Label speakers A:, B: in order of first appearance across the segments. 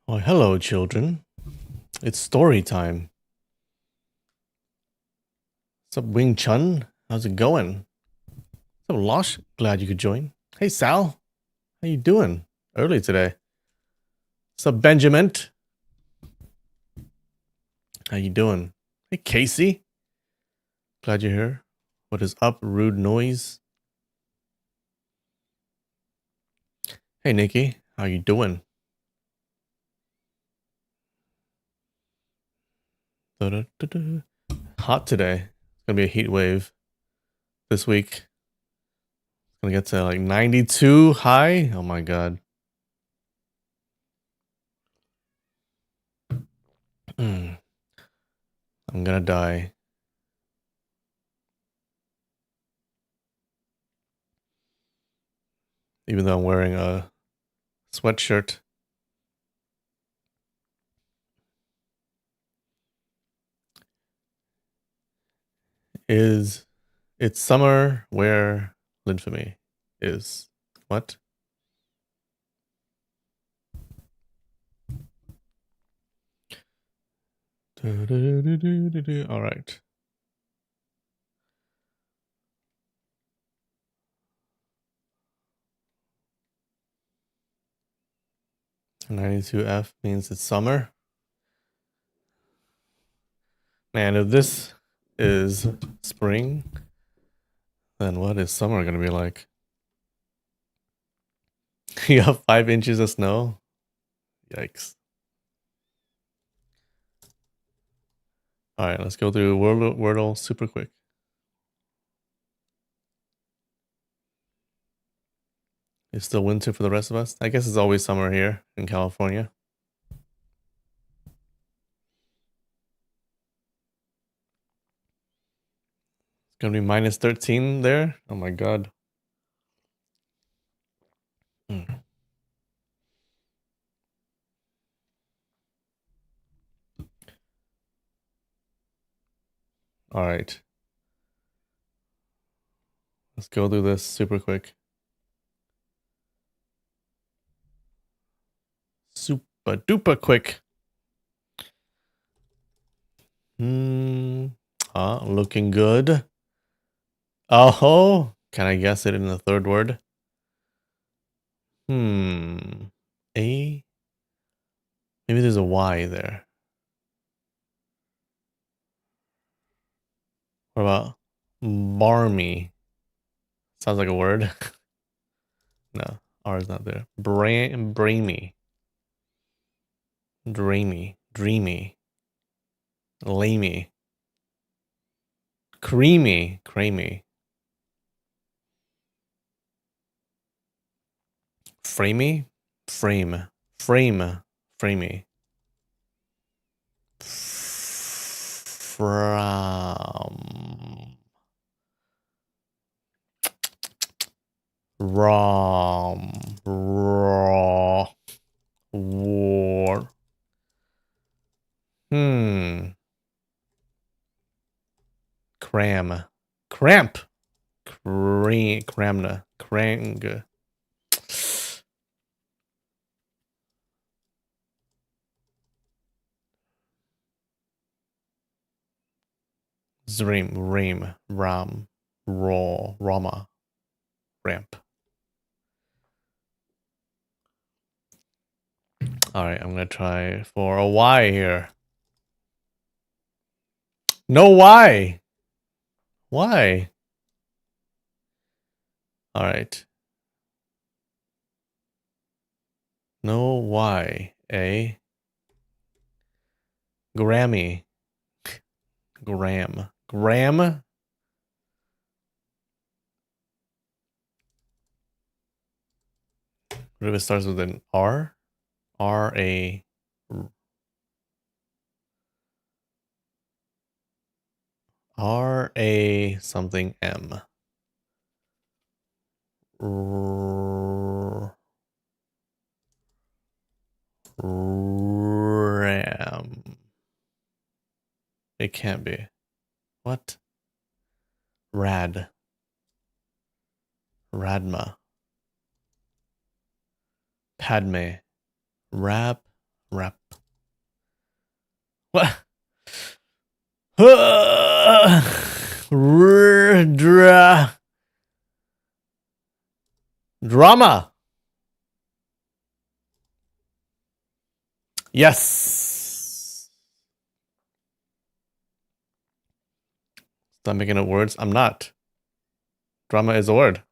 A: Oh, hello, children. It's story time. What's up, Wing Chun? How's it going? What's up, Losh? Glad you could join. Hey, Sal. How you doing? Early today. What's up, Benjamin? How you doing? Hey, Casey. Glad you're here. What is up, Rude Noise? Hey, Nikki. How you doing? Da-da-da-da. Hot today. It's gonna be a heat wave this week. It's gonna get to like 92 high. Oh my god. I'm gonna die. Even though I'm wearing a sweatshirt. Is it's summer where Linfamy is. What? All right. (92F) means it's summer. Man, if this is spring, then what is summer gonna be like? You have 5 inches of snow? Yikes. Alright, let's go through Wordle super quick. It's still winter for the rest of us. I guess it's always summer here in California. It's gonna be minus 13 there. Oh my god. All right. Let's go through this super quick. Super duper quick. Looking good. Oh, can I guess it in the third word? A. Maybe there's a Y there. What about barmy? Sounds like a word. No, R is not there. Bramy. Dreamy. Dreamy. Lamey. Creamy. Creamy. Framey? Frame. Frame. Framey. From. Rom. Raw. War. Cram. Cramp. Cramna. Krang. Zrim. Ram. Ram. Raw. Rama. Ramp. Alright, I'm gonna try for a Y here. No Y! Why? Alright. No Y. A. Grammy. Gram. Gram? What if it starts with an R? R-A... R-A something M. Ram. It can't be. What? Rad. Radma. Padme. Rap. Rap. What? Drama. Yes. Stop making up words. I'm not. Drama is a word.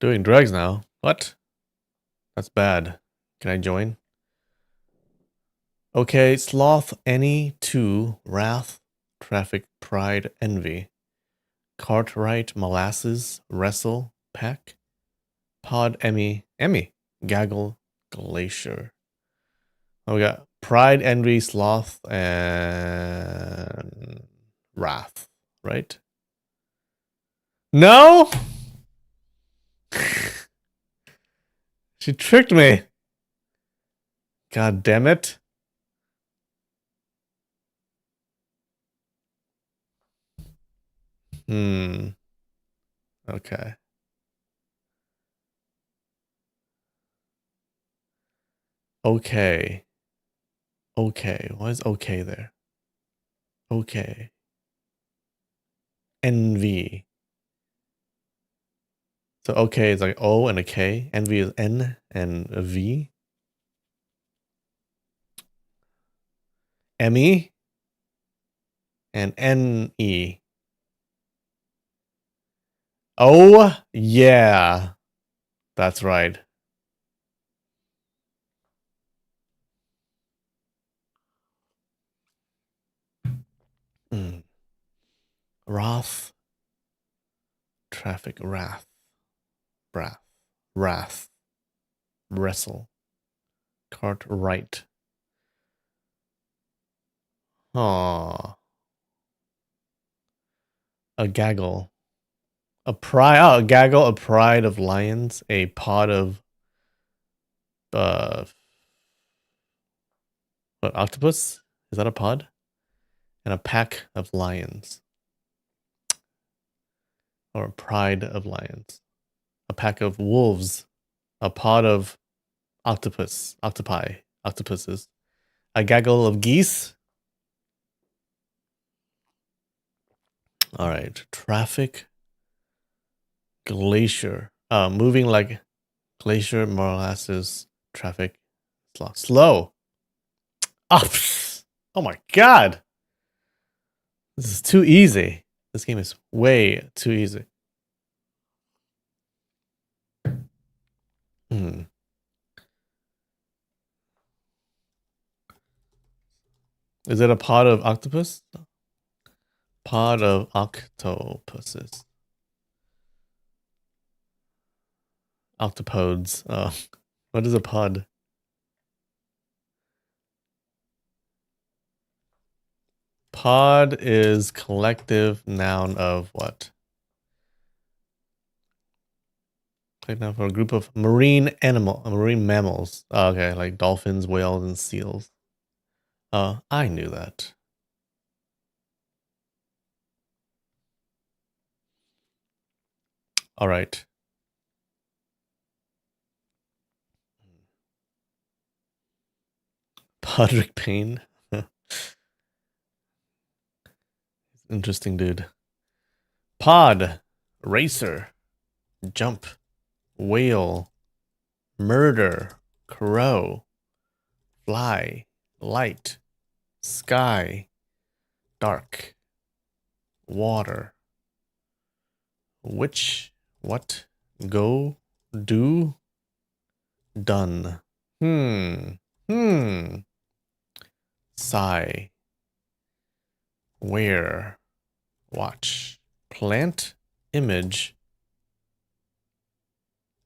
A: Doing drugs now. What? That's bad. Can I join? Okay, sloth, any, two, wrath, traffic, pride, envy, cartwright, molasses, wrestle, pack, pod, Emmy, gaggle, glacier. Oh, we got pride, envy, sloth, and wrath, right? No? She tricked me. God damn it. Okay. Okay. Okay. Why is okay there? Okay. Envy. So okay is like O and a K. Envy is N and a V. M-E and N-E. Oh, yeah. That's right. Wrath. Traffic. Wrath. Wrath. Wrath. Wrestle. Cart right. Aw. A gaggle. A pride. Oh, a gaggle. A pride of lions. A pod of what, octopus? Is that a pod? And a pack of lions. Or a pride of lions. A pack of wolves. A pod of octopuses. A gaggle of geese. All right. Traffic. Glacier. Moving like glacier, molasses, traffic. Slow. Oh my god. This is too easy. This game is way too easy. Is it a pod of octopus? Pod of octopuses. Octopodes. What is a pod? Pod is collective noun of what? Collective noun for a group of marine mammals. Oh, okay, like dolphins, whales, and seals. I knew that. All right. Podrick Payne. Interesting dude. Pod. Racer. Jump. Whale. Murder. Crow. Fly. Light. Sky. Dark. Water. Which. What. Go. Do. Done. Sigh. Where. Watch. Plant. Image.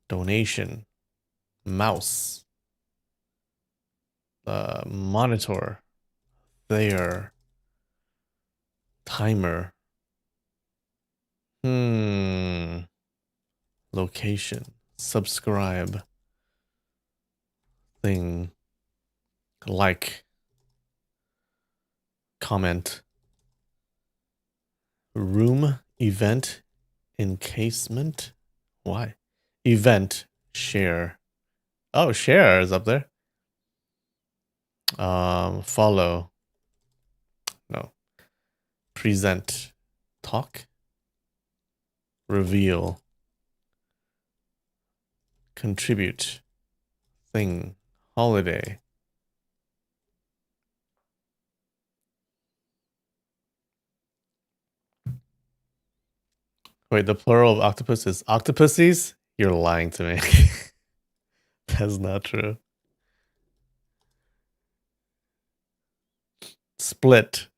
A: Donation. Mouse. Monitor. There. Timer. Location. Subscribe. Thing. Like. Comment. Room event encasement. Why? Event share. Oh, share is up there. Follow. No. Present. Talk. Reveal. Contribute. Thing. Holiday. Wait, the plural of octopus is octopuses? You're lying to me. That's not true. Split.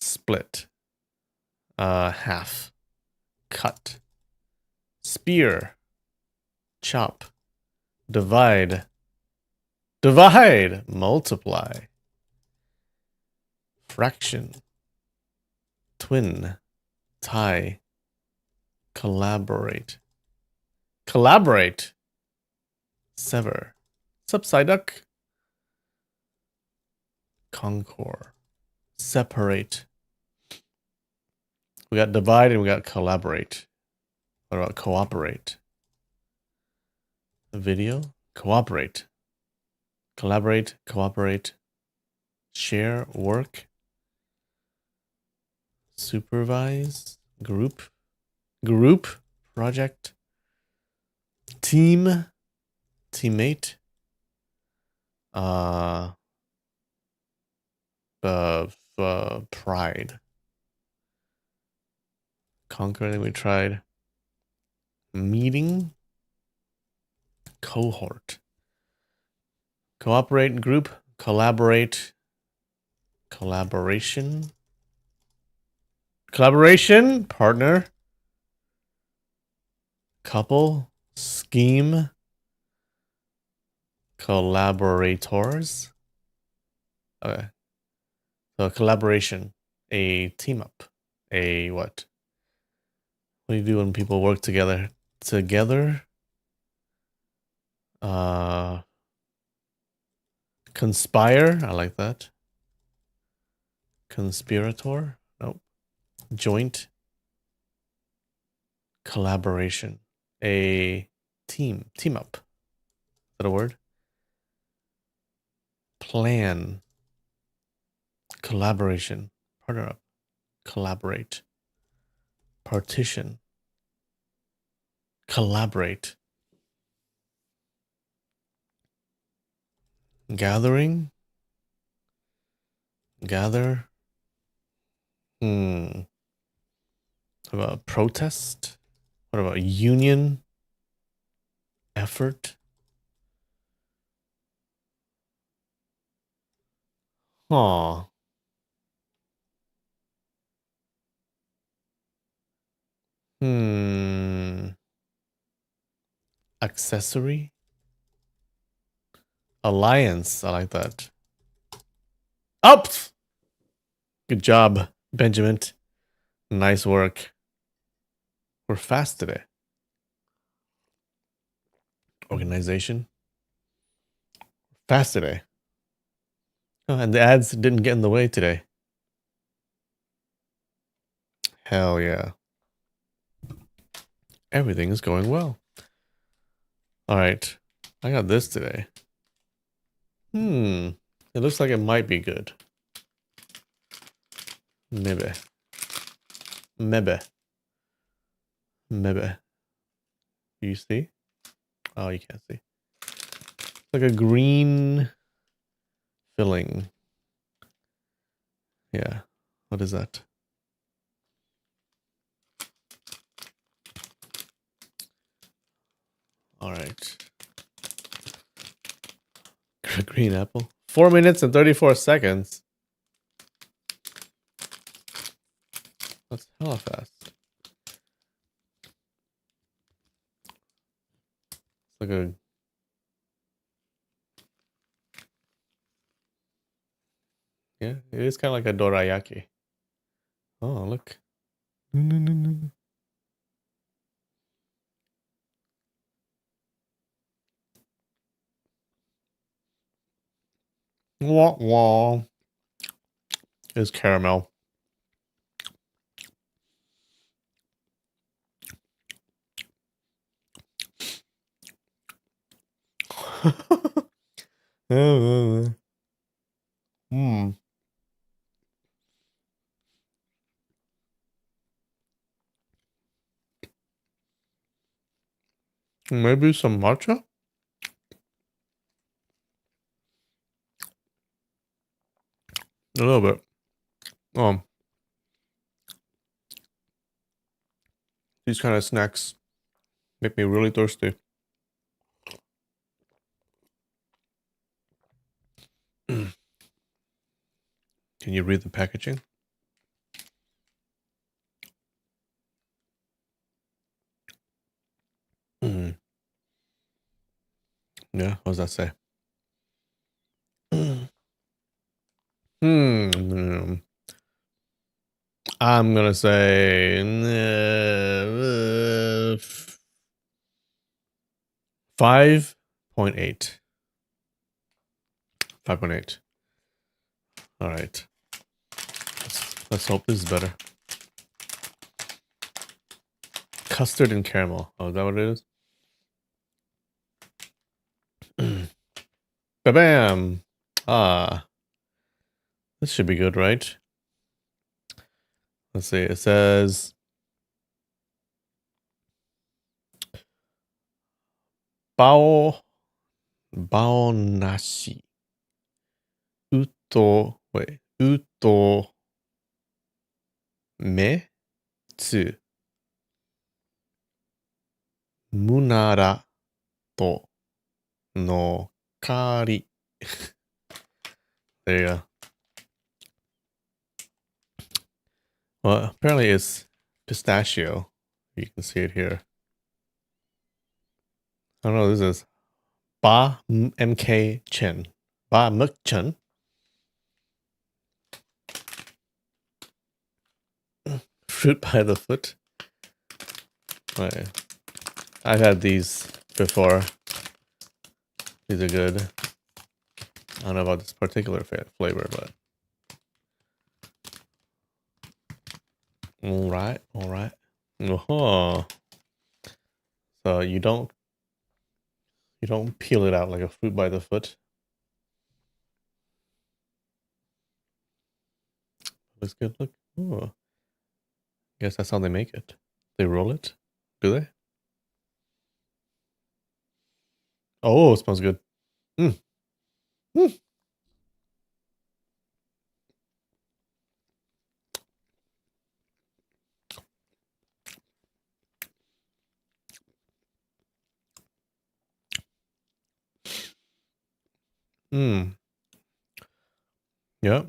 A: Split. Half. Cut. Spear. Chop. Divide. Divide. Multiply. Fraction. Twin. Tie. Collaborate. Collaborate. Sever. Subsiduck. Concord. Separate. We got divide and we got collaborate. What about cooperate? Video? Cooperate. Collaborate, cooperate. Share, work. Supervise. Group. Group. Project. Team. Teammate. Pride. Conquer, I think we tried. Meeting. Cohort. Cooperate, group. Collaborate. Collaboration. Collaboration. Partner. Couple. Scheme. Collaborators. Okay. So collaboration. A team up. A what? What do you do when people work together? Together. Conspire. I like that. Conspirator. Nope. Joint. Collaboration. A team. Team up. Is that a word? Plan. Collaboration. Partner up. Collaborate. Partition. Collaborate. Gathering. Gather. What about protest? What about union? Effort. Aw. Accessory. Alliance. I like that. Up. Good job, Benjamin. Nice work. We're fast today. Organization. Fast today. Oh, and the ads didn't get in the way today. Hell yeah. Everything is going well. All right. I got this today. It looks like it might be good. Maybe. Maybe. Maybe. You see? Oh, you can't see. It's like a green filling. Yeah. What is that? All right. Green apple. 4 minutes and 34 seconds. That's hella fast. It's like a... Yeah, it is kind of like a dorayaki. Oh, look. Wah, wah. is caramel. Hmm. Maybe some matcha? A little bit. These kind of snacks make me really thirsty. Can you read the packaging? Yeah, what does that say? I'm gonna say 5.8. 5.8. All right. Let's hope this is better. Custard and caramel. Oh, is that what it is? Ba-bam! Ah. This should be good, right? Let's see. It says bao nashi. Uto me tsu munara to no kari. There you go. Well, apparently it's pistachio. You can see it here. I don't know. This is Ba MK Chen. Ba Muk Chen. Fruit by the foot. Right. I've had these before. These are good. I don't know about this particular flavor, but all right. Oh, so you don't peel it out like a fruit by the foot. Looks good. Look. Oh, guess that's how they make it. They roll it. Do they? Oh, it smells good. Mm. Mm. Mm. Yeah.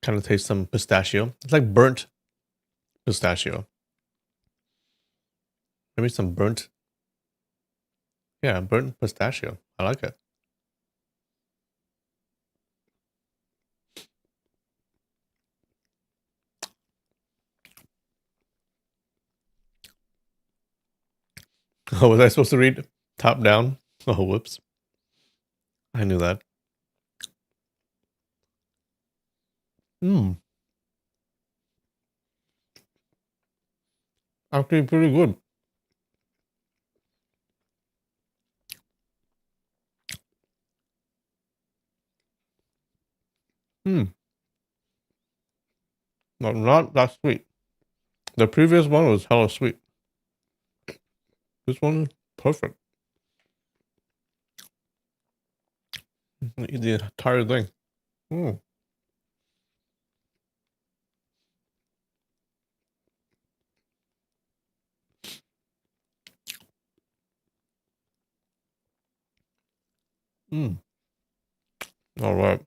A: Kind of taste some pistachio. It's like burnt pistachio. Maybe some burnt. Yeah, burnt pistachio. I like it. Oh, was I supposed to read top down? Oh, whoops. I knew that. Mmm. Actually pretty good. Mmm. Not that sweet. The previous one was hella sweet. This one is perfect. Eat the entire thing. Mm. Mm. All right.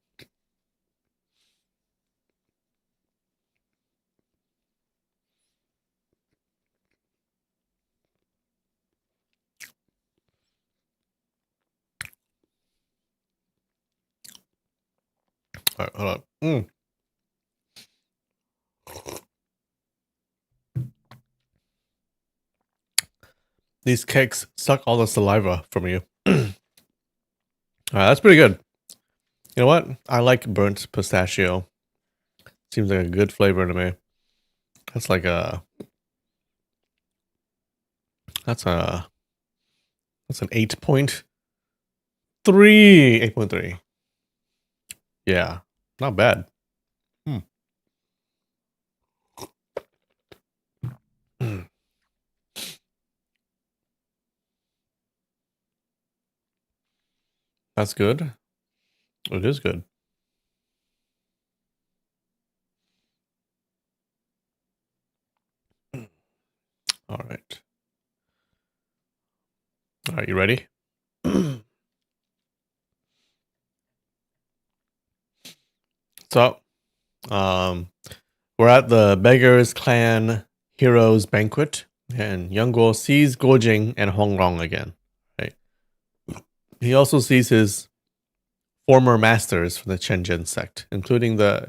A: All right, hold up. Mm. These cakes suck all the saliva from you. All right, that's pretty good. You know what? I like burnt pistachio. Seems like a good flavor to me. That's like a that's an 8.3. 8.3. Yeah. Not bad. Hmm. That's good. It is good. All right. All right, you ready? So, we're at the Beggars Clan Heroes Banquet, and Youngguo sees Gojing and Hongrong again. Right. He also sees his former masters from the Chenjin sect, including Zhao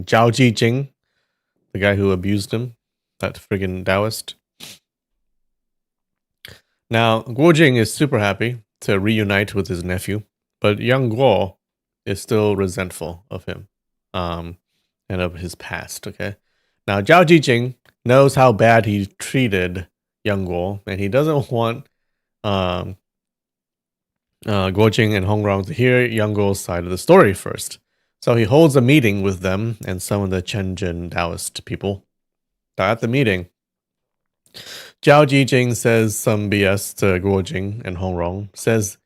A: Jijing, the guy who abused him, that friggin' Taoist. Now, Guo Jing is super happy to reunite with his nephew, but young Guo is still resentful of him, and of his past. Okay, now Zhao Jijing knows how bad he treated young Guo, and he doesn't want um, Guo Jing and Hongrong to hear young Guo's side of the story first. So he holds a meeting with them and some of the Chenjin Taoist people. Now, at the meeting, Zhao Jijing says some BS to Guo Jing and Hongrong. Says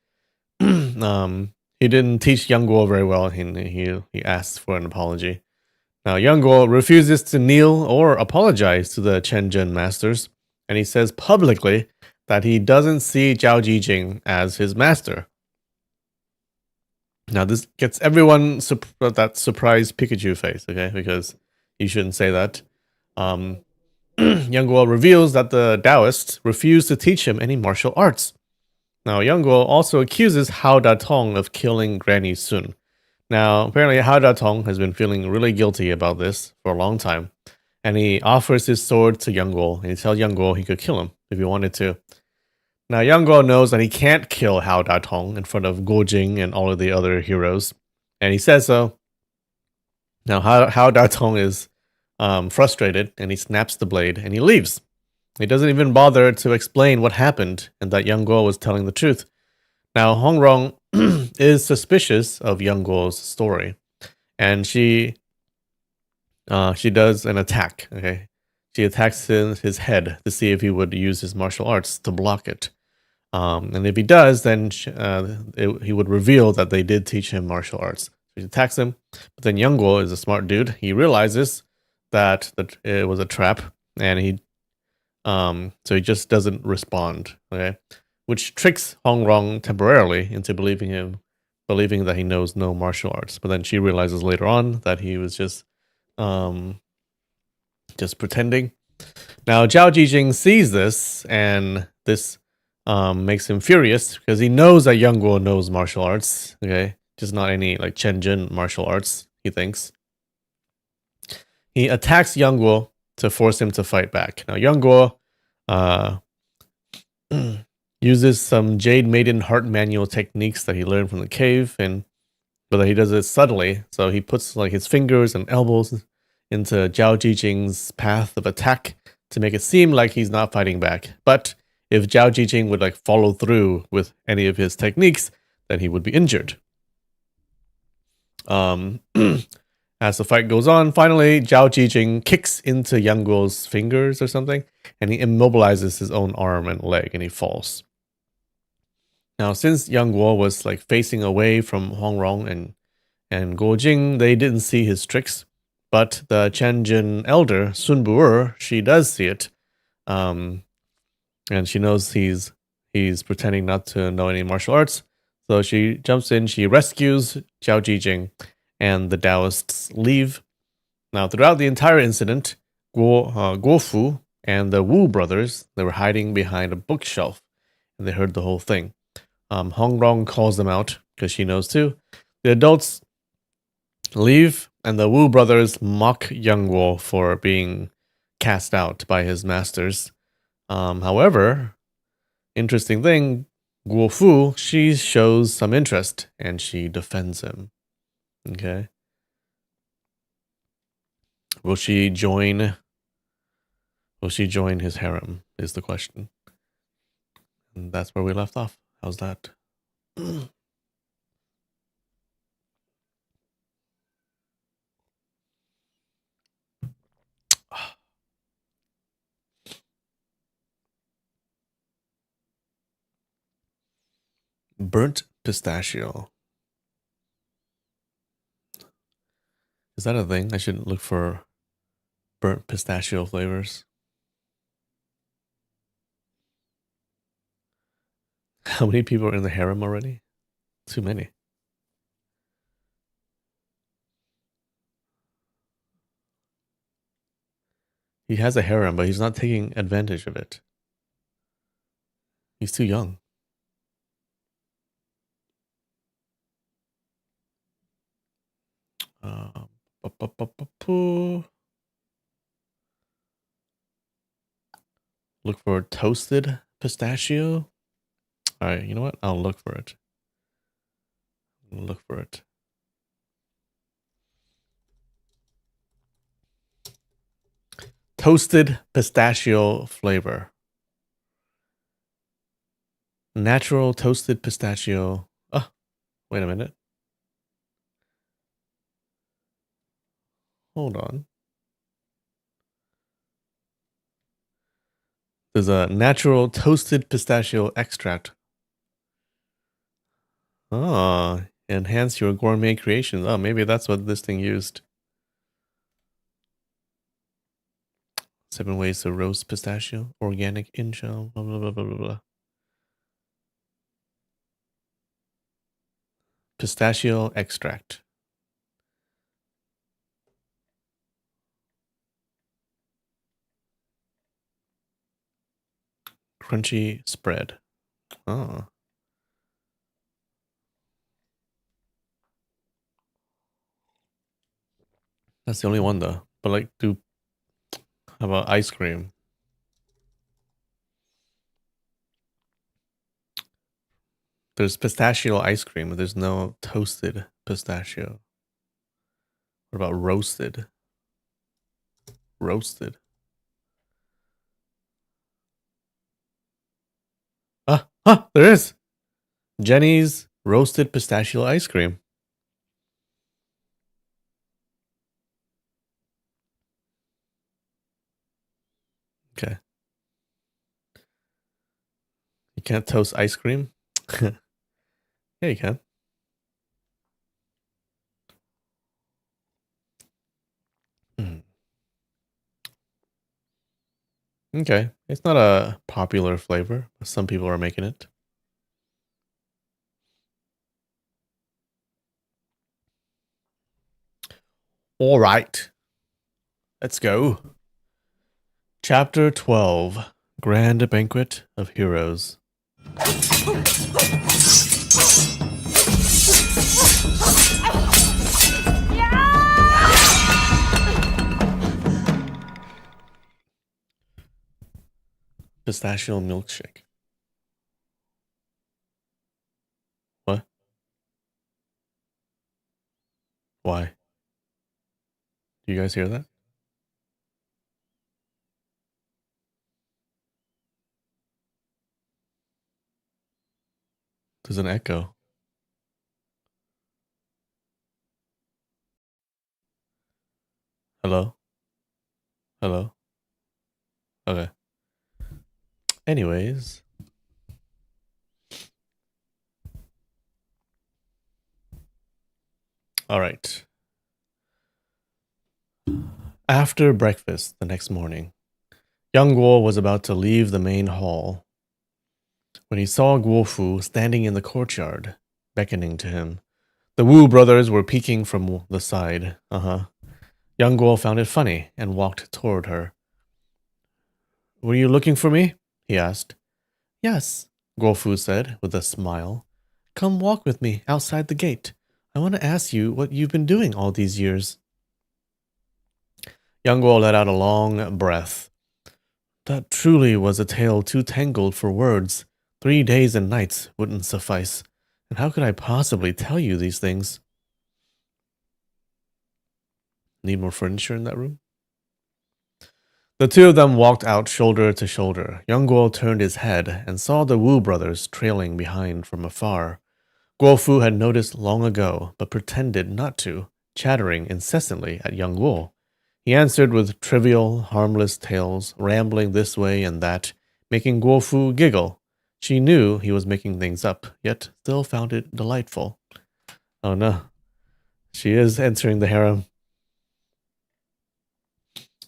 A: he didn't teach Yang Guo very well. He asks for an apology. Now Yang Guo refuses to kneel or apologize to the Chenjin masters, and he says publicly that he doesn't see Zhao Jijing as his master. Now this gets everyone that surprised Pikachu face, okay? Because you shouldn't say that. Yang Guo reveals that the Taoists refused to teach him any martial arts. Now, Yang Guo also accuses Hao Datong of killing Granny Sun. Now, apparently, Hao Datong has been feeling really guilty about this for a long time, and he offers his sword to Yang Guo, and he tells Yang Guo he could kill him if he wanted to. Now, Yang Guo knows that he can't kill Hao Datong in front of Guo Jing and all of the other heroes, and he says so. Now, Hao Datong is frustrated, and he snaps the blade, and he leaves. He doesn't even bother to explain what happened and that Yang Guo was telling the truth. Now, Hongrong is suspicious of Yang Guo's story, and she does an attack. Okay, she attacks his head to see if he would use his martial arts to block it. And if he does, then he would reveal that they did teach him martial arts. She attacks him, but then Yang Guo is a smart dude. He realizes that it was a trap, and so he just doesn't respond. Okay, which tricks Hongrong temporarily into believing that he knows no martial arts. But then she realizes later on that he was just pretending. Now Zhao Jijing sees this, and this makes him furious because he knows that Yang Guo knows martial arts. Okay, just not any like Chenjin martial arts. He thinks. He attacks Yang Guo to force him to fight back. Now Yang Guo uses some Jade Maiden Heart Manual techniques that he learned from the cave, but he does it subtly. So he puts like his fingers and elbows into Zhao Jijing's path of attack to make it seem like he's not fighting back. But if Zhao Jijing would like follow through with any of his techniques, then he would be injured. As the fight goes on, finally Zhao Jijing kicks into Yang Guo's fingers or something, and he immobilizes his own arm and leg, and he falls. Now, since Yang Guo was like facing away from Hongrong and Guo Jing, they didn't see his tricks. But the Chenjin elder, Sun Bu'er, she does see it. And she knows he's pretending not to know any martial arts. So she jumps in, she rescues Zhao Jijing, and the Taoists leave. Now, throughout the entire incident, Guo Fu and the Wu brothers, they were hiding behind a bookshelf, and they heard the whole thing. Hongrong calls them out because she knows too. The adults leave, and the Wu brothers mock Yang Guo for being cast out by his masters. However, interesting thing, Guo Fu, she shows some interest and she defends him. Okay. Will she join? Will she join his harem? Is the question. And that's where we left off. How's that? Burnt pistachio. Is that a thing? I should look for burnt pistachio flavors. How many people are in the harem already? Too many. He has a harem, but he's not taking advantage of it. He's too young. Look for toasted pistachio. All right, you know what? I'll look for it. Look for it. Toasted pistachio flavor. Natural toasted pistachio. Oh, wait a minute. Hold on. There's a natural toasted pistachio extract. Oh, enhance your gourmet creations. Oh, maybe that's what this thing used. 7 ways to roast pistachio. Organic in shell. Blah, blah, blah, blah, blah, blah. Pistachio extract. Crunchy spread. Oh. That's the only one though. But like, how about ice cream? There's pistachio ice cream, but there's no toasted pistachio. What about roasted? Roasted. There is. Jenny's roasted pistachio ice cream. Okay. You can't toast ice cream? Yeah, you can. Okay. It's not a popular flavor, but some people are making it. All right. Let's go. Chapter 12. Grand Banquet of Heroes. Pistachio milkshake. What? Why? Do you guys hear that? There's an echo. Hello? Hello? Okay. Anyways. All right. After breakfast the next morning, young Guo was about to leave the main hall when he saw Guo Fu standing in the courtyard, beckoning to him. The Wu brothers were peeking from the side. Young Guo found it funny and walked toward her. Were you looking for me? He asked. Yes, Guo Fu said with a smile. Come walk with me outside the gate. I want to ask you what you've been doing all these years. Young Guo let out a long breath. That truly was a tale too tangled for words. 3 days and nights wouldn't suffice. And how could I possibly tell you these things? Need more furniture in that room? The two of them walked out shoulder to shoulder. Young Guo turned his head and saw the Wu brothers trailing behind from afar. Guo Fu had noticed long ago, but pretended not to, chattering incessantly at young Guo. He answered with trivial, harmless tales, rambling this way and that, making Guo Fu giggle. She knew he was making things up, yet still found it delightful. Oh no, she is entering the harem.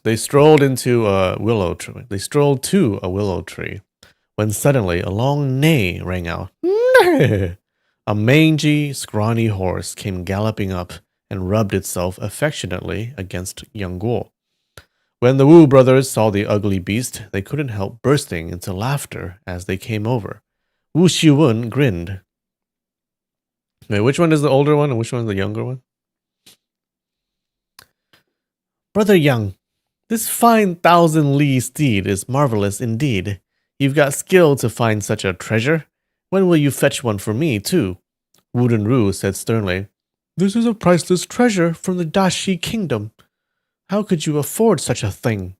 A: They strolled to a willow tree, when suddenly a long neigh rang out. Neigh! A mangy, scrawny horse came galloping up and rubbed itself affectionately against young Guo. When the Wu brothers saw the ugly beast, they couldn't help bursting into laughter as they came over. Wu Shiwen grinned. Wait, which one is the older one and which one is the younger one? Brother Young, this fine 1,000-li steed is marvelous indeed. You've got skill to find such a treasure. When will you fetch one for me, too? Wooden Ru said sternly, This is a priceless treasure from the Dashi kingdom. How could you afford such a thing?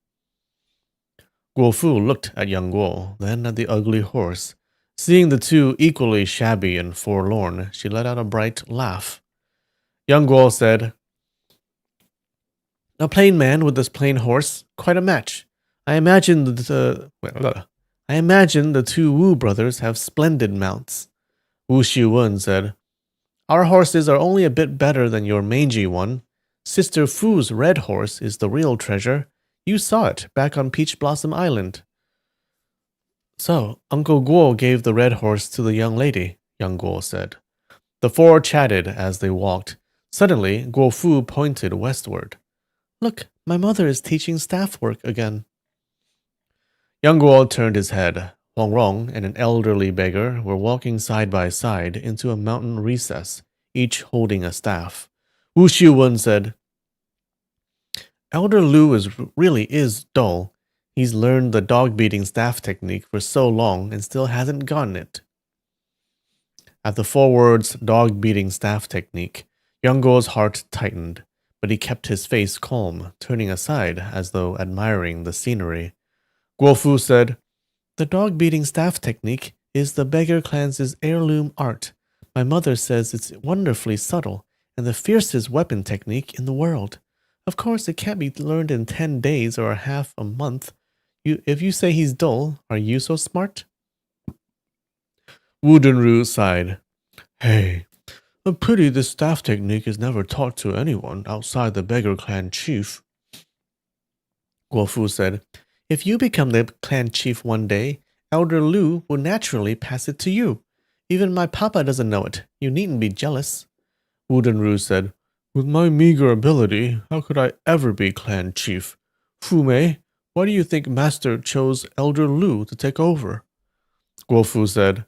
A: Guo Fu looked at young Guo, then at the ugly horse. Seeing the two equally shabby and forlorn, she let out a bright laugh. Young Guo said, A plain man with this plain horse, quite a match. I imagine the two Wu brothers have splendid mounts. Wu Shiwen said, Our horses are only a bit better than your mangy one. Sister Fu's red horse is the real treasure. You saw it back on Peach Blossom Island. So, Uncle Guo gave the red horse to the young lady, young Guo said. The four chatted as they walked. Suddenly, Guo Fu pointed westward. Look, my mother is teaching staff work again. Young Guo turned his head. Huang Rong and an elderly beggar were walking side by side into a mountain recess, each holding a staff. Wu Shiwen said, Elder Lu really is dull. He's learned the dog-beating staff technique for so long and still hasn't gotten it. At the four words dog-beating staff technique, young Guo's heart tightened, but he kept his face calm, turning aside as though admiring the scenery. Guo Fu said, The dog-beating staff technique is the beggar clan's heirloom art. My mother says it's wonderfully subtle and the fiercest weapon technique in the world. Of course, it can't be learned in 10 days or half a month. If you say he's dull, are you so smart? Wu Dunru sighed. Hey, a pity this staff technique is never taught to anyone outside the beggar clan chief. Guo Fu said, If you become the clan chief one day, Elder Lu will naturally pass it to you. Even my papa doesn't know it. You needn't be jealous. Wu Dunru said, With my meager ability, how could I ever be clan chief? Fu Mei, why do you think Master chose Elder Lu to take over? Guo Fu said,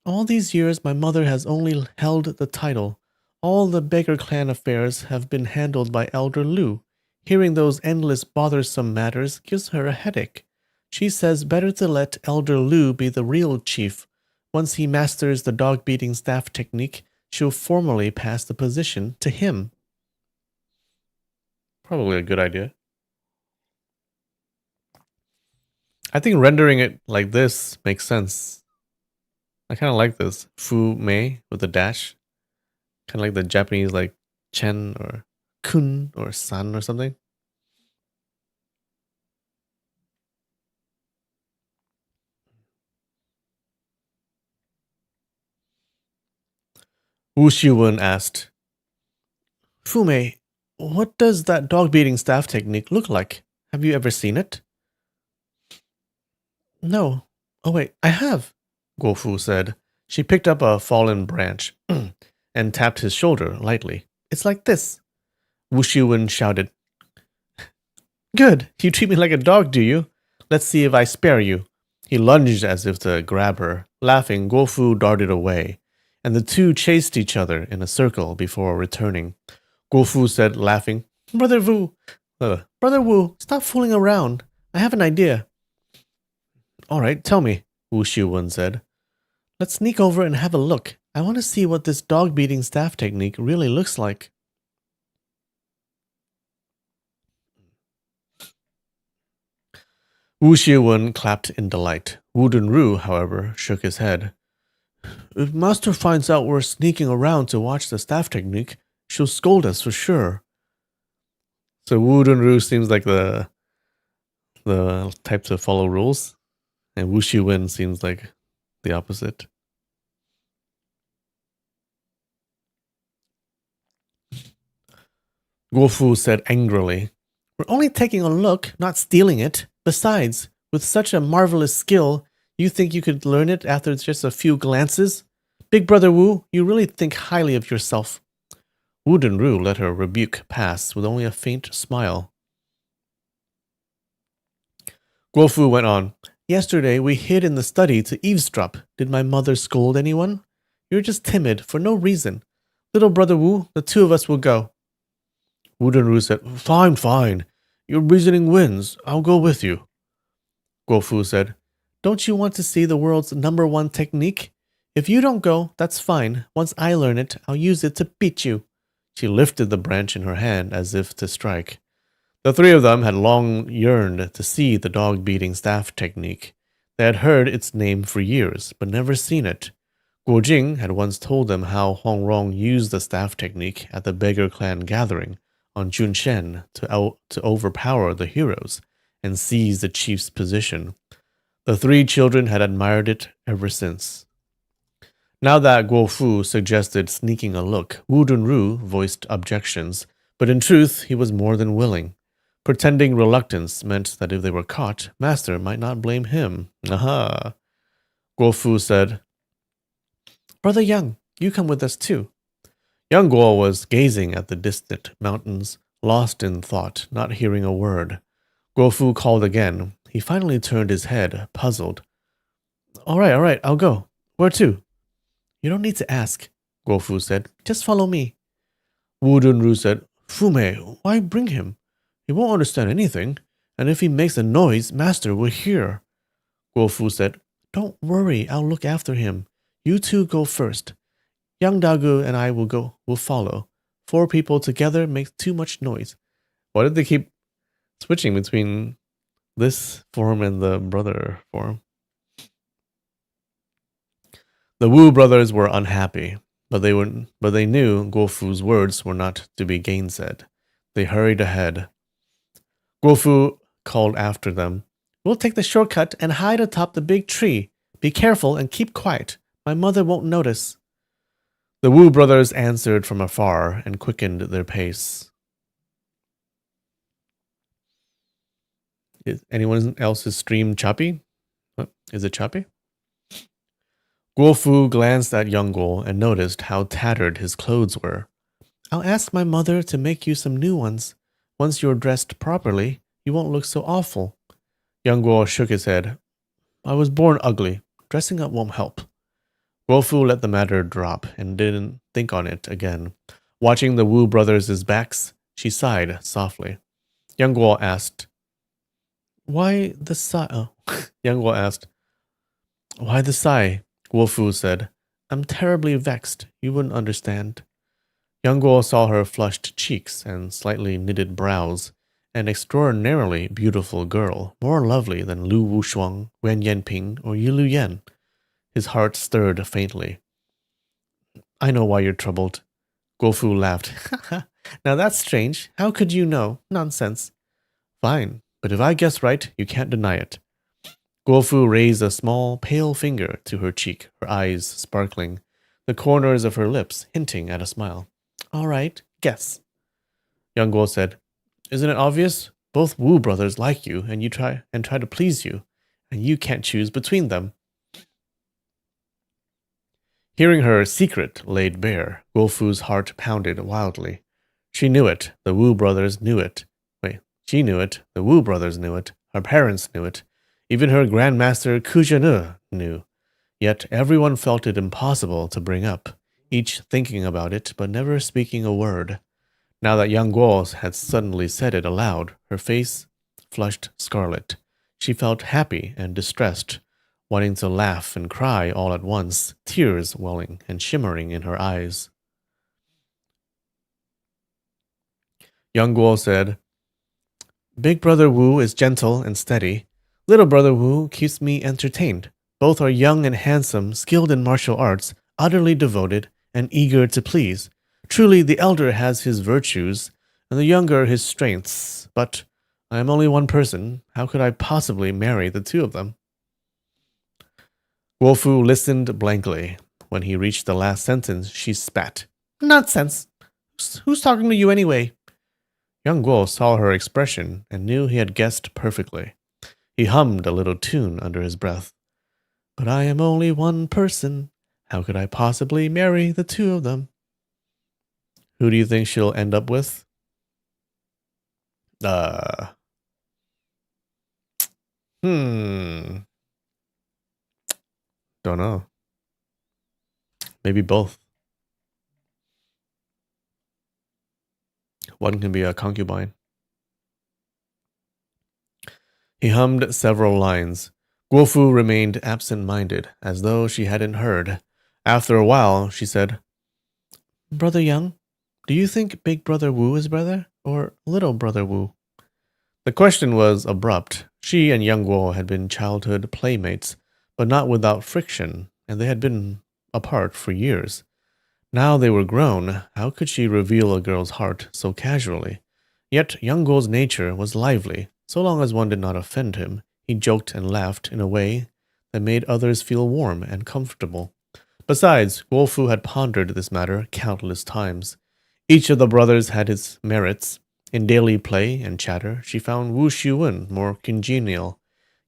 A: All these years my mother has only held the title. All the beggar clan affairs have been handled by Elder Lu. Hearing those endless bothersome matters gives her a headache. She says better to let Elder Lu be the real chief. Once he masters the dog-beating staff technique, she'll formally pass the position to him. Probably a good idea. I think rendering it like this makes sense. I kind of like this. Fu Mei with a dash. Kind of like the Japanese like Chen or Kun or San or something. Wu Shiwen asked, Fu Mei, what does that dog-beating staff technique look like? Have you ever seen it? No. Oh wait, I have, Guo Fu said. She picked up a fallen branch and tapped his shoulder lightly. It's like this. Wu Shiwen shouted. Good, you treat me like a dog, do you? Let's see if I spare you. He lunged as if to grab her. Laughing, Guo Fu darted away, and the two chased each other in a circle before returning. Guo Fu said, laughing, Brother Wu, stop fooling around. I have an idea. All right, tell me, Wu Shiwen said. Let's sneak over and have a look. I want to see what this dog-beating staff technique really looks like. Wu Shiwen clapped in delight. Wu Dunru, however, shook his head. If Master finds out we're sneaking around to watch the staff technique, she'll scold us for sure. So Wu Dunru seems like the type to follow rules, and Wu Shiwen seems like the opposite. Guofu said angrily, We're only taking a look, not stealing it. Besides, with such a marvelous skill, you think you could learn it after just a few glances? Big Brother Wu, you really think highly of yourself. Wu Dunru let her rebuke pass with only a faint smile. Guofu went on, Yesterday we hid in the study to eavesdrop. Did my mother scold anyone? You're just timid, for no reason. Little Brother Wu, the two of us will go. Wu Dunru said, Fine, fine. Your reasoning wins. I'll go with you. Guofu said, Don't you want to see the world's #1 technique? If you don't go, that's fine. Once I learn it, I'll use it to beat you. She lifted the branch in her hand as if to strike. The three of them had long yearned to see the dog-beating staff technique. They had heard its name for years, but never seen it. Guo Jing had once told them how Hong Rong used the staff technique at the beggar clan gathering on Junshen to overpower the heroes and seize the chief's position. The three children had admired it ever since. Now that Guo Fu suggested sneaking a look, Wu Dunru voiced objections, but in truth he was more than willing. Pretending reluctance meant that if they were caught, Master might not blame him. Aha! Guo Fu said, Brother Yang, you come with us too. Young Guo was gazing at the distant mountains, lost in thought, not hearing a word. Guo Fu called again. He finally turned his head, puzzled. All right, I'll go. Where to? You don't need to ask, Guo Fu said. Just follow me. Wu Dunru said, Fume, why bring him? He won't understand anything, and if he makes a noise, Master will hear. Guo Fu said, Don't worry, I'll look after him. You two go first. Yang Dagu and I will follow. 4 people together makes too much noise. Why did they keep switching between this form and the brother form? The Wu brothers were unhappy, but they knew Guo Fu's words were not to be gainsaid. They hurried ahead. Guo Fu called after them. We'll take the shortcut and hide atop the big tree. Be careful and keep quiet. My mother won't notice. The Wu brothers answered from afar and quickened their pace. Is anyone else's stream choppy? Is it choppy? Guo Fu glanced at Young Guo and noticed how tattered his clothes were. I'll ask my mother to make you some new ones. Once you're dressed properly, you won't look so awful. Young Guo shook his head. I was born ugly. Dressing up won't help. Guo Fu let the matter drop and didn't think on it again. Watching the Wu brothers' backs, she sighed softly. Young Guo asked, Why the sigh? Oh. Young Guo asked, Why the sigh? Guo Fu said, I'm terribly vexed. You wouldn't understand. Young Guo saw her flushed cheeks and slightly knitted brows. An extraordinarily beautiful girl, more lovely than Lu Wushuang, Wen Yanping, or Yi Lu Yan. His heart stirred faintly. I know why you're troubled. Guo Fu laughed. Now that's strange. How could you know? Nonsense. Fine, but if I guess right, you can't deny it. Guo Fu raised a small, pale finger to her cheek, her eyes sparkling, the corners of her lips hinting at a smile. All right, guess. Young Guo said, Isn't it obvious? Both Wu brothers like you, and try to please you, and you can't choose between them. Hearing her secret laid bare, Guo Fu's heart pounded wildly. She knew it. The Wu brothers knew it. She knew it. The Wu brothers knew it. Her parents knew it. Even her grandmaster Kuzhenu knew. Yet everyone felt it impossible to bring up, each thinking about it but never speaking a word. Now that Yang Guo had suddenly said it aloud, her face flushed scarlet. She felt happy and distressed, wanting to laugh and cry all at once, tears welling and shimmering in her eyes. Young Guo said, Big Brother Wu is gentle and steady. Little brother Wu keeps me entertained. Both are young and handsome, skilled in martial arts, utterly devoted, and eager to please. Truly, the elder has his virtues, and the younger his strengths. But I am only one person. How could I possibly marry the two of them? Guofu listened blankly. When he reached the last sentence, she spat. Nonsense! Who's talking to you anyway? Young Guo saw her expression and knew he had guessed perfectly. He hummed a little tune under his breath. But I am only one person. How could I possibly marry the two of them? Who do you think she'll end up with? Hmm. Don't know. Maybe both. One can be a concubine. He hummed several lines. Guofu remained absent-minded, as though she hadn't heard. After a while, she said, Brother Young, do you think Big Brother Wu is brother, or Little Brother Wu? The question was abrupt. She and Young Guo had been childhood playmates, but not without friction, and they had been apart for years. Now they were grown. How could she reveal a girl's heart so casually? Yet Young Guo's nature was lively. So long as one did not offend him, he joked and laughed in a way that made others feel warm and comfortable. Besides, Guofu had pondered this matter countless times. Each of the brothers had its merits. In daily play and chatter, she found Wu Xiwen more congenial.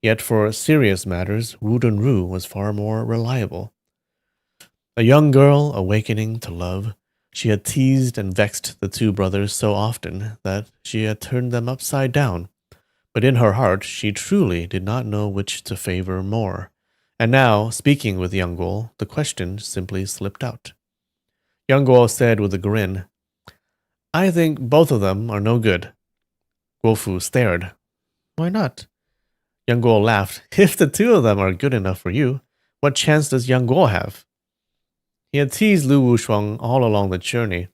A: Yet for serious matters, Wu Dunru was far more reliable. A young girl awakening to love, she had teased and vexed the two brothers so often that she had turned them upside down. But in her heart, she truly did not know which to favor more. And now, speaking with Young Guo, the question simply slipped out. Young Guo said with a grin, I think both of them are no good. Guofu stared. Why not? Young Guo laughed. If the two of them are good enough for you, what chance does Young Guo have? He had teased Lu Wushuang all along the journey,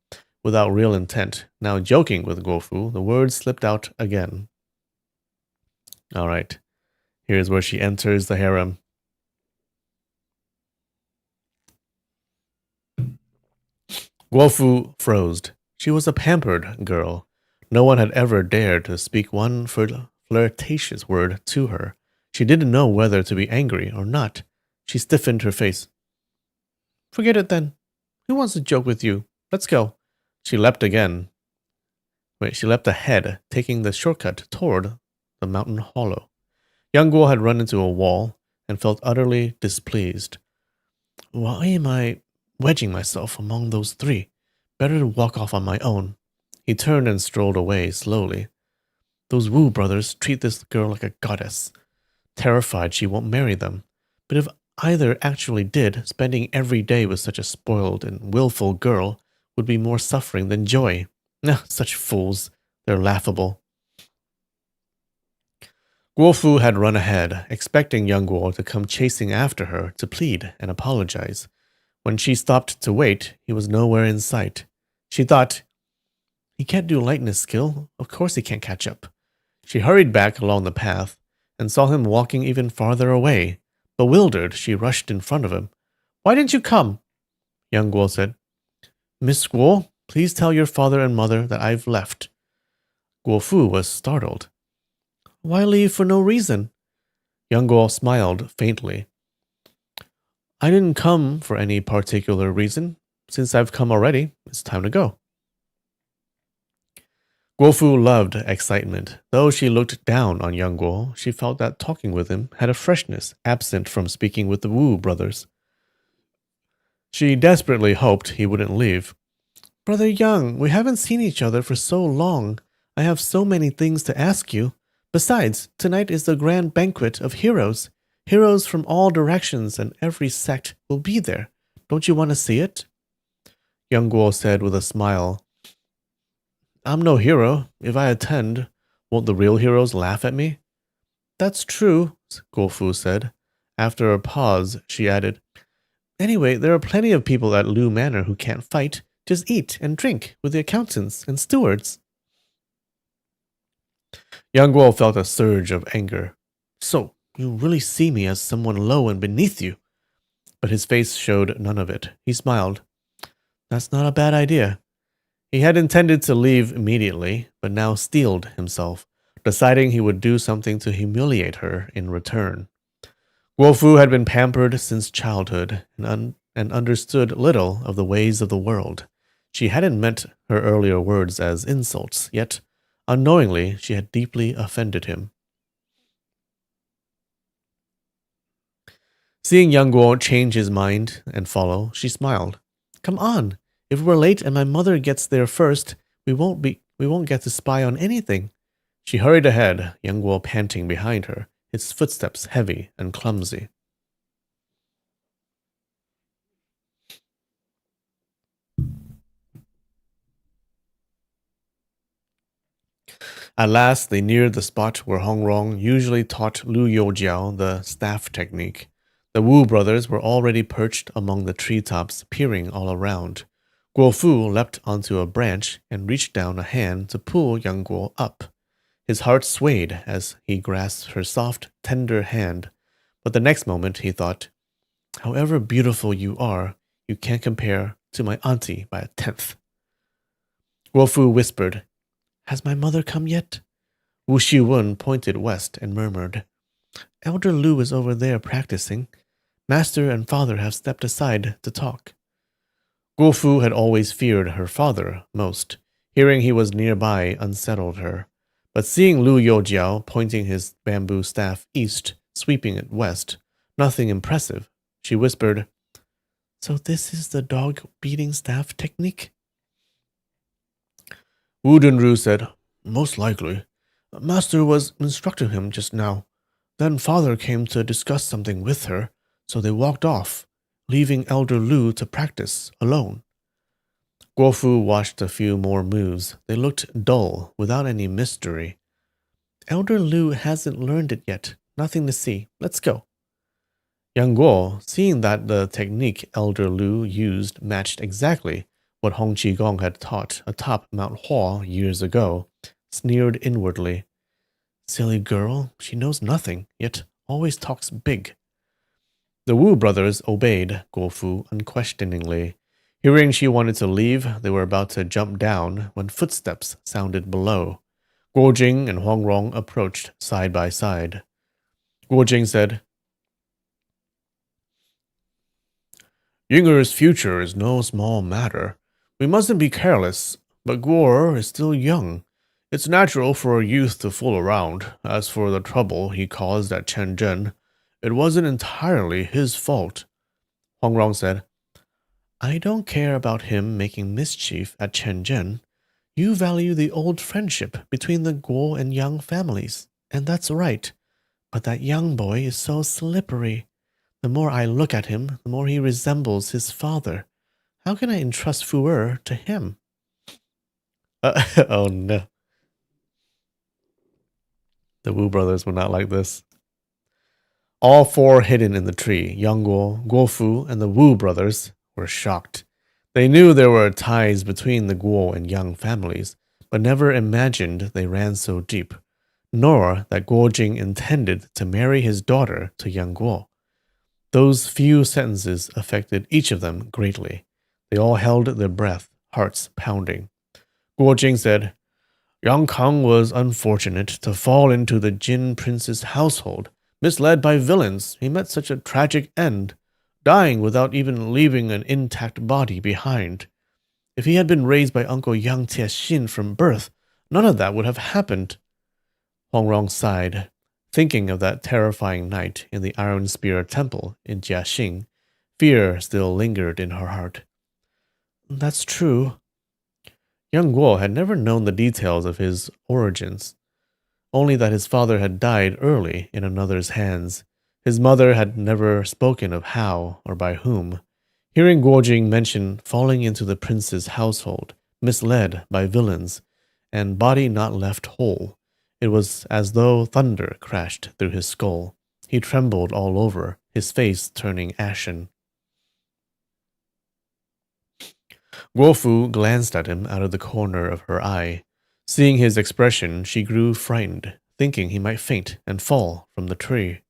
A: without real intent. Now joking with Guofu, the words slipped out again. All right, here's where she enters the harem. Guofu froze. She was a pampered girl. No one had ever dared to speak one flirtatious word to her. She didn't know whether to be angry or not. She stiffened her face. Forget it then. Who wants to joke with you? Let's go. She leapt again. She leapt ahead, taking the shortcut toward the mountain hollow. Young Guo had run into a wall and felt utterly displeased. Why am I wedging myself among those three? Better to walk off on my own. He turned and strolled away slowly. Those Wu brothers treat this girl like a goddess, terrified she won't marry them. But if either actually did, spending every day with such a spoiled and willful girl would be more suffering than joy. Such fools. They're laughable. Guofu had run ahead, expecting Young Guo to come chasing after her to plead and apologize. When she stopped to wait, he was nowhere in sight. She thought, he can't do lightness skill. Of course he can't catch up. She hurried back along the path and saw him walking even farther away. Bewildered, she rushed in front of him. Why didn't you come? Young Guo said. Miss Guo, please tell your father and mother that I've left. Guofu was startled. Why leave for no reason? Young Guo smiled faintly. I didn't come for any particular reason. Since I've come already, it's time to go. Guofu loved excitement. Though she looked down on Young Guo, she felt that talking with him had a freshness absent from speaking with the Wu brothers. She desperately hoped he wouldn't leave. Brother Young, we haven't seen each other for so long. I have so many things to ask you. Besides, tonight is the grand banquet of heroes. Heroes from all directions and every sect will be there. Don't you want to see it? Young Guo said with a smile. I'm no hero. If I attend, won't the real heroes laugh at me? That's true, Guofu said. After a pause, she added, Anyway, there are plenty of people at Lu Manor who can't fight. Just eat and drink with the accountants and stewards. Young Guo felt a surge of anger. So, you really see me as someone low and beneath you? But his face showed none of it. He smiled. That's not a bad idea. He had intended to leave immediately, but now steeled himself, deciding he would do something to humiliate her in return. Guofu had been pampered since childhood and understood little of the ways of the world. She hadn't meant her earlier words as insults, yet, unknowingly, she had deeply offended him. Seeing young Guo change his mind and follow, she smiled. Come on, if we're late and my mother gets there first, we won't get to spy on anything. She hurried ahead, young Guo panting behind her, his footsteps heavy and clumsy. At last, they neared the spot where Hong Rong usually taught Lu Youjiao the staff technique. The Wu brothers were already perched among the treetops, peering all around. Guo Fu leapt onto a branch and reached down a hand to pull young Guo up. His heart swayed as he grasped her soft, tender hand, but the next moment he thought, however beautiful you are, you can't compare to my auntie by a tenth. Guo Fu whispered, Has my mother come yet? Wu Shiwen pointed west and murmured, Elder Lu is over there practicing. Master and father have stepped aside to talk. Guo Fu had always feared her father most. Hearing he was nearby unsettled her. But seeing Lu Youjiao pointing his bamboo staff east, sweeping it west, nothing impressive, she whispered, So this is the dog-beating staff technique? Wu Dunru said, Most likely. Master was instructing him just now. Then father came to discuss something with her, so they walked off, leaving Elder Lu to practice alone. Guofu watched a few more moves. They looked dull, without any mystery. Elder Lu hasn't learned it yet. Nothing to see. Let's go. Yang Guo, seeing that the technique Elder Lu used matched exactly what Hong Qigong had taught atop Mount Hua years ago, sneered inwardly. Silly girl, she knows nothing, yet always talks big. The Wu brothers obeyed Guofu unquestioningly. Hearing she wanted to leave, they were about to jump down when footsteps sounded below. Guo Jing and Huang Rong approached side by side. Guo Jing said, Yinger's future is no small matter. We mustn't be careless, but Guo is still young. It's natural for a youth to fool around. As for the trouble he caused at Chenzhen, it wasn't entirely his fault. Huang Rong said, I don't care about him making mischief at Chenzhen. You value the old friendship between the Guo and Yang families, and that's right. But that young boy is so slippery. The more I look at him, the more he resembles his father. How can I entrust Fu to him? Oh no. The Wu brothers were not like this. All four hidden in the tree, Yang Guo, Guofu, and the Wu brothers, were shocked. They knew there were ties between the Guo and Yang families, but never imagined they ran so deep, nor that Guo Jing intended to marry his daughter to Yang Guo. Those few sentences affected each of them greatly. They all held their breath, hearts pounding. Guo Jing said, Yang Kang was unfortunate to fall into the Jin prince's household. Misled by villains, he met such a tragic end, dying without even leaving an intact body behind. If he had been raised by Uncle Yang Tiexin from birth, none of that would have happened. Hong Rong sighed, thinking of that terrifying night in the Iron Spear Temple in Jiaxing. Fear still lingered in her heart. That's true. Young Guo had never known the details of his origins, only that his father had died early in another's hands. His mother had never spoken of how or by whom. Hearing Guo Jing mention falling into the prince's household, misled by villains, and body not left whole, it was as though thunder crashed through his skull. He trembled all over, his face turning ashen. Guofu glanced at him out of the corner of her eye. Seeing his expression, she grew frightened, thinking he might faint and fall from the tree.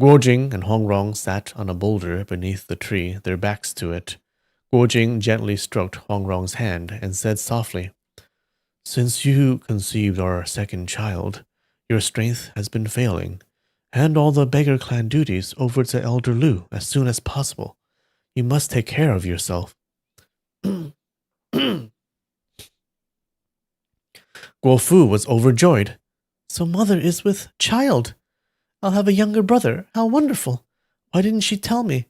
A: Guo Jing and Hong Rong sat on a boulder beneath the tree, their backs to it. Guo Jing gently stroked Hong Rong's hand and said softly, "Since you conceived our second child, your strength has been failing. Hand all the beggar clan duties over to Elder Lu as soon as possible. You must take care of yourself." Guo Fu was overjoyed. "So mother is with child. I'll have a younger brother. How wonderful. Why didn't she tell me?"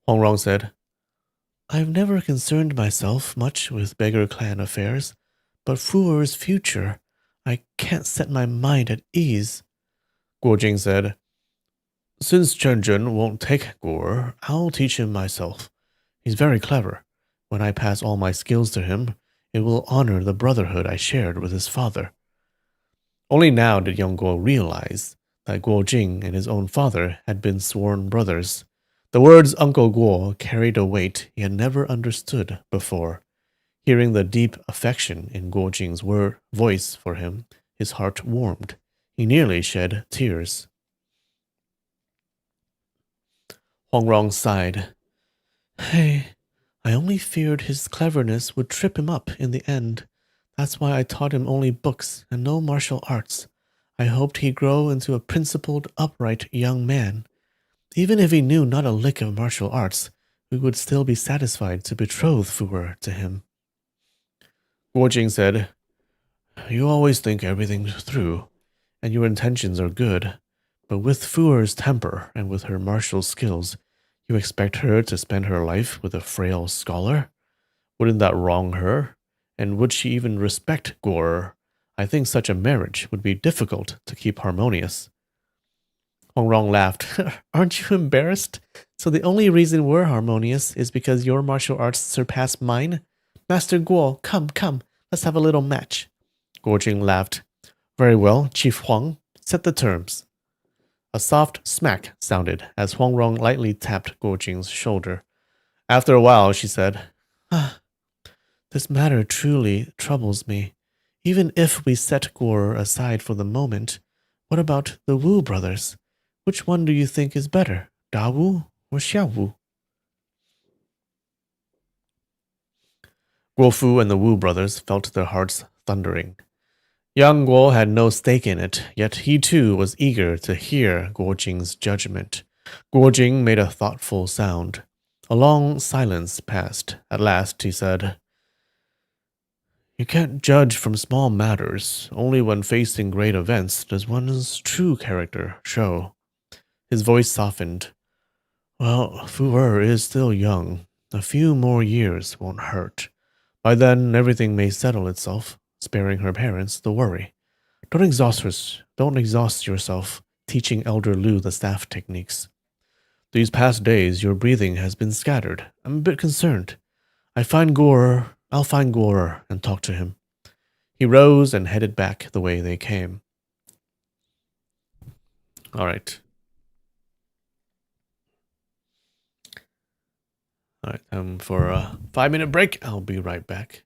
A: Hong Rong said, "I've never concerned myself much with beggar clan affairs, but Fu Er's future, I can't set my mind at ease." Guo Jing said, "Since Chen Zhen won't take Guo, I'll teach him myself. He's very clever. When I pass all my skills to him, it will honor the brotherhood I shared with his father." Only now did young Guo realize that Guo Jing and his own father had been sworn brothers. The words Uncle Guo carried a weight he had never understood before. Hearing the deep affection in Guo Jing's voice for him, his heart warmed. He nearly shed tears. Hong Rong sighed. "Hey, I only feared his cleverness would trip him up in the end. That's why I taught him only books and no martial arts. I hoped he'd grow into a principled, upright young man. Even if he knew not a lick of martial arts, we would still be satisfied to betroth Fu Er to him." Guo Jing said, "You always think everything through, and your intentions are good. But with Fu Er's temper and with her martial skills, you expect her to spend her life with a frail scholar? Wouldn't that wrong her? And would she even respect Guo? I think such a marriage would be difficult to keep harmonious." Hong Rong laughed. "Aren't you embarrassed? So the only reason we're harmonious is because your martial arts surpass mine? Master Guo, come, let's have a little match." Guo Jing laughed. "Very well, Chief Huang, set the terms." A soft smack sounded as Huang Rong lightly tapped Guo Jing's shoulder. After a while, she said, "This matter truly troubles me. Even if we set Guo aside for the moment, what about the Wu brothers? Which one do you think is better, Da Wu or Xia Wu?" Guo Fu and the Wu brothers felt their hearts thundering. Young Guo had no stake in it, yet he too was eager to hear Guo Jing's judgment. Guo Jing made a thoughtful sound. A long silence passed. At last he said, "You can't judge from small matters. Only when facing great events does one's true character show." His voice softened. "Well, Fu Er is still young. A few more years won't hurt. By then, everything may settle itself, sparing her parents the worry. Don't exhaust yourself teaching Elder Lu the staff techniques. These past days, your breathing has been scattered. I'm a bit concerned. I'll find Guo and talk to him." He rose and headed back the way they came. All right. All right, time for a 5-minute break. I'll be right back.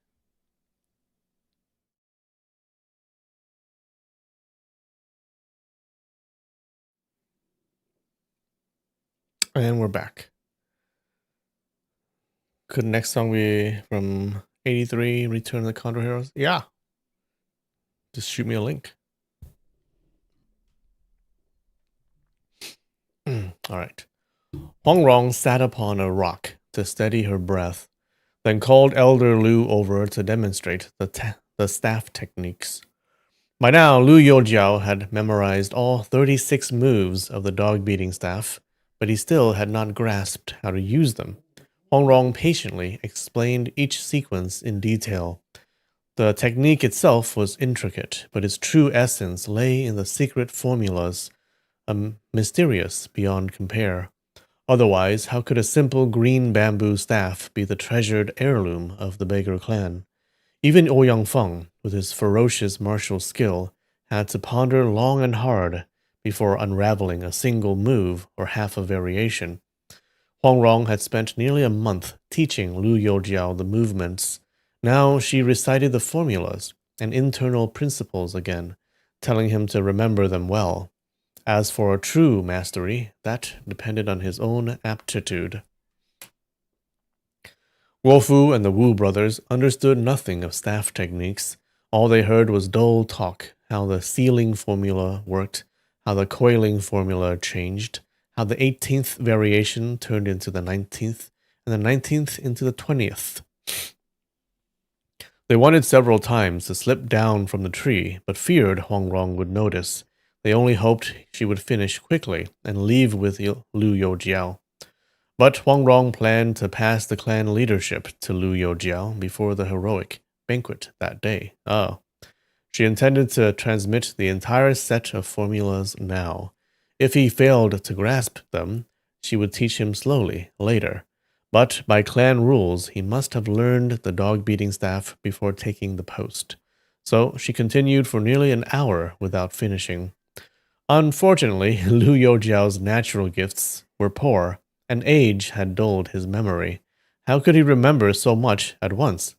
A: And we're back. Could next song be from 83, Return of the Condor Heroes? Yeah. Just shoot me a link. All right. Hong Rong sat upon a rock to steady her breath, then called Elder Lu over to demonstrate the staff techniques. By now, Lu Youjiao had memorized all 36 moves of the dog-beating staff, but he still had not grasped how to use them. Hong Rong patiently explained each sequence in detail. The technique itself was intricate, but its true essence lay in the secret formulas, mysterious beyond compare. Otherwise, how could a simple green bamboo staff be the treasured heirloom of the beggar clan? Even Ouyang Feng, with his ferocious martial skill, had to ponder long and hard before unraveling a single move or half a variation. Huang Rong had spent nearly a month teaching Lu Youjiao the movements. Now she recited the formulas and internal principles again, telling him to remember them well. As for true mastery, that depended on his own aptitude. Guofu and the Wu brothers understood nothing of staff techniques. All they heard was dull talk, how the sealing formula worked, how the coiling formula changed, how the 18th variation turned into the 19th, and the 19th into the 20th. They wanted several times to slip down from the tree, but feared Huangrong would notice. They only hoped she would finish quickly and leave with Lu Youjiao. But Huangrong planned to pass the clan leadership to Lu Youjiao before the heroic banquet that day. Oh. She intended to transmit the entire set of formulas now. If he failed to grasp them, she would teach him slowly later. But by clan rules, he must have learned the dog-beating staff before taking the post. So she continued for nearly an hour without finishing. Unfortunately, Lu Youjiao's natural gifts were poor, and age had dulled his memory. How could he remember so much at once?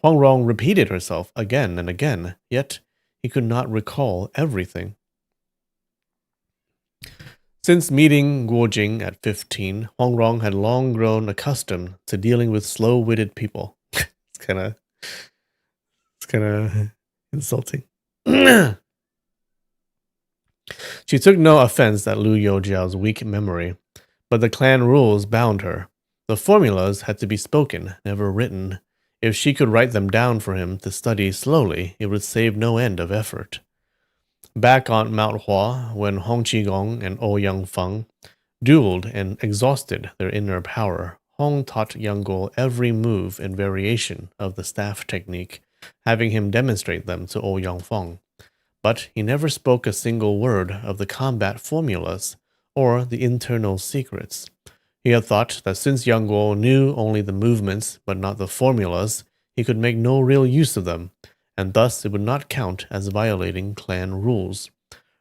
A: Huangrong repeated herself again and again, yet he could not recall everything. Since meeting Guojing at 15, Huangrong had long grown accustomed to dealing with slow-witted people. It's kind of insulting. She took no offense at Lu Youjiao's weak memory, but the clan rules bound her. The formulas had to be spoken, never written. If she could write them down for him to study slowly, it would save no end of effort. Back on Mount Hua, when Hong Qigong and Ouyang Feng dueled and exhausted their inner power, Hong taught Yang Guo every move and variation of the staff technique, having him demonstrate them to Ouyang Feng. But he never spoke a single word of the combat formulas or the internal secrets. He had thought that since Yang Guo knew only the movements but not the formulas, he could make no real use of them, and thus it would not count as violating clan rules.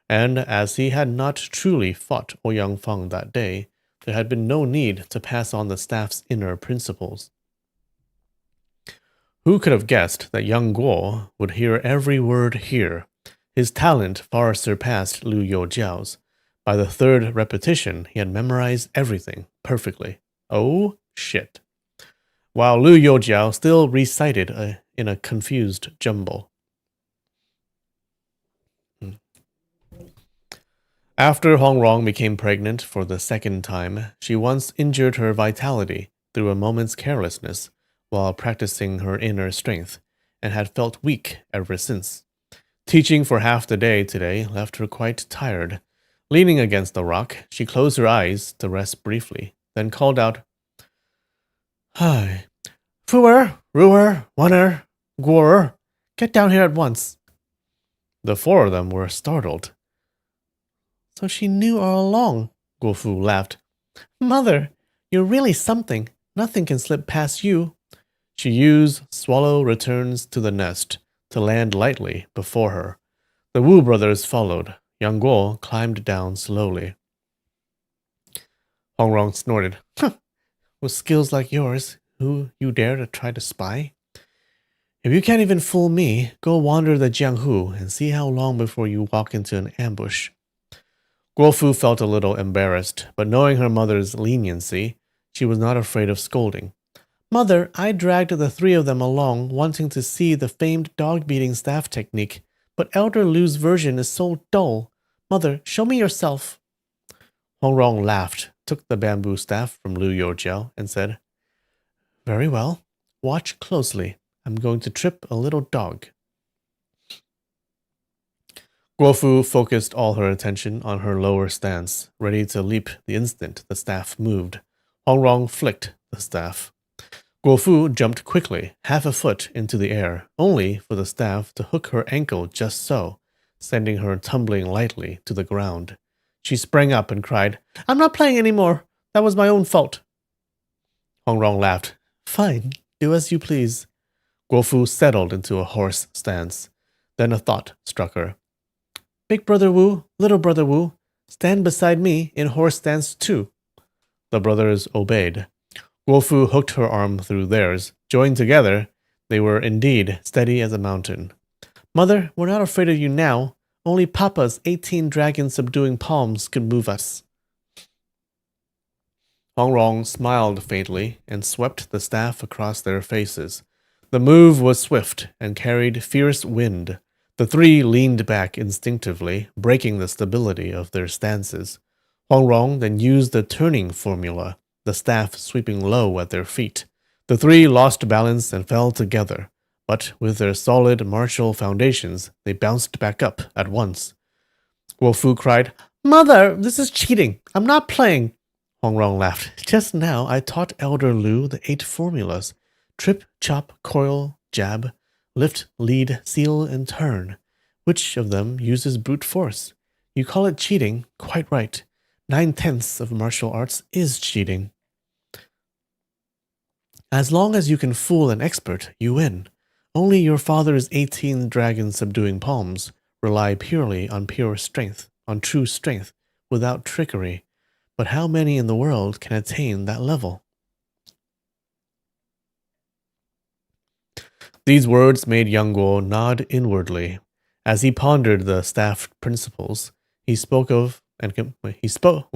A: And as he had not truly fought Ouyang Feng that day, there had been no need to pass on the staff's inner principles. Who could have guessed that Yang Guo would hear every word here? His talent far surpassed Lu Youjiao's. By the third repetition, he had memorized everything perfectly. Oh, shit. While Lu Youjiao still recited in a confused jumble. After Huangrong became pregnant for the second time, she once injured her vitality through a moment's carelessness while practicing her inner strength, and had felt weak ever since. Teaching for half the day today left her quite tired. Leaning against the rock, she closed her eyes to rest briefly, then called out, "Hi, Fuer, Ruer, Wanner, Guor, get down here at once." The four of them were startled. "So she knew all along," Guofu laughed. "Mother, you're really something. Nothing can slip past you." She used swallow returns to the nest to land lightly before her. The Wu brothers followed. Yang Guo climbed down slowly. Huangrong snorted. "With skills like yours, who you dare to try to spy? If you can't even fool me, go wander the Jianghu and see how long before you walk into an ambush." Guofu felt a little embarrassed, but knowing her mother's leniency, she was not afraid of scolding. "Mother, I dragged the three of them along, wanting to see the famed dog-beating staff technique, but Elder Lu's version is so dull. Mother, show me yourself." Huangrong laughed, took the bamboo staff from Lu Youjiao, and said, "Very well. Watch closely. I'm going to trip a little dog." Guofu focused all her attention on her lower stance, ready to leap the instant the staff moved. Huangrong flicked the staff. Guofu jumped quickly, half a foot into the air, only for the staff to hook her ankle just so, sending her tumbling lightly to the ground. She sprang up and cried, "I'm not playing anymore. That was my own fault." Huangrong laughed. "Fine, do as you please." Guofu settled into a horse stance. Then a thought struck her. "Big brother Wu, little brother Wu, stand beside me in horse stance too." The brothers obeyed. Guofu hooked her arm through theirs. Joined together, they were indeed steady as a mountain. "Mother, we're not afraid of you now. Only Papa's 18 dragon-subduing palms could move us. Huang Rong smiled faintly and swept the staff across their faces. The move was swift and carried fierce wind. The three leaned back instinctively, breaking the stability of their stances. Huang Rong then used the turning formula, the staff sweeping low at their feet. The three lost balance and fell together, but with their solid martial foundations, they bounced back up at once. Guo Fu cried, "Mother, this is cheating. I'm not playing." Huang Rong laughed. "Just now, I taught Elder Lu the 8 formulas. Trip, chop, coil, jab, lift, lead, seal, and turn. Which of them uses brute force? You call it cheating? Quite right. 9/10 of martial arts is cheating. As long as you can fool an expert, you win. Only your father's 18 dragon-subduing palms rely purely on pure strength, on true strength, without trickery. But how many in the world can attain that level?" These words made Yang Guo nod inwardly. As he pondered the staff principles, he spoke of and he spoke.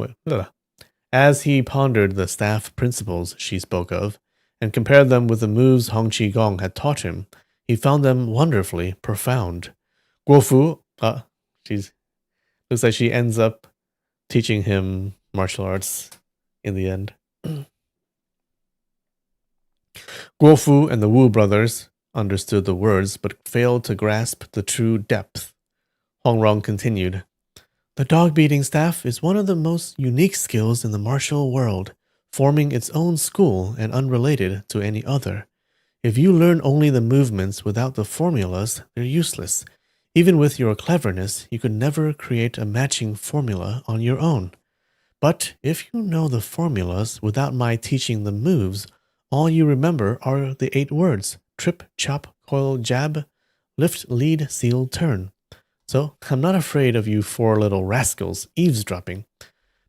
A: As he pondered the staff principles she spoke of, and compared them with the moves Hong Qigong had taught him, he found them wonderfully profound. Guo Fu, she's looks like she ends up teaching him martial arts in the end. Guo Fu and the Wu brothers understood the words but failed to grasp the true depth. Huang Rong continued, "The dog-beating staff is one of the most unique skills in the martial world, forming its own school and unrelated to any other. If you learn only the movements without the formulas, they're useless. Even with your cleverness, you could never create a matching formula on your own. But if you know the formulas without my teaching the moves, all you remember are the 8 words: trip, chop, coil, jab, lift, lead, seal, turn. So I'm not afraid of you 4 little rascals eavesdropping.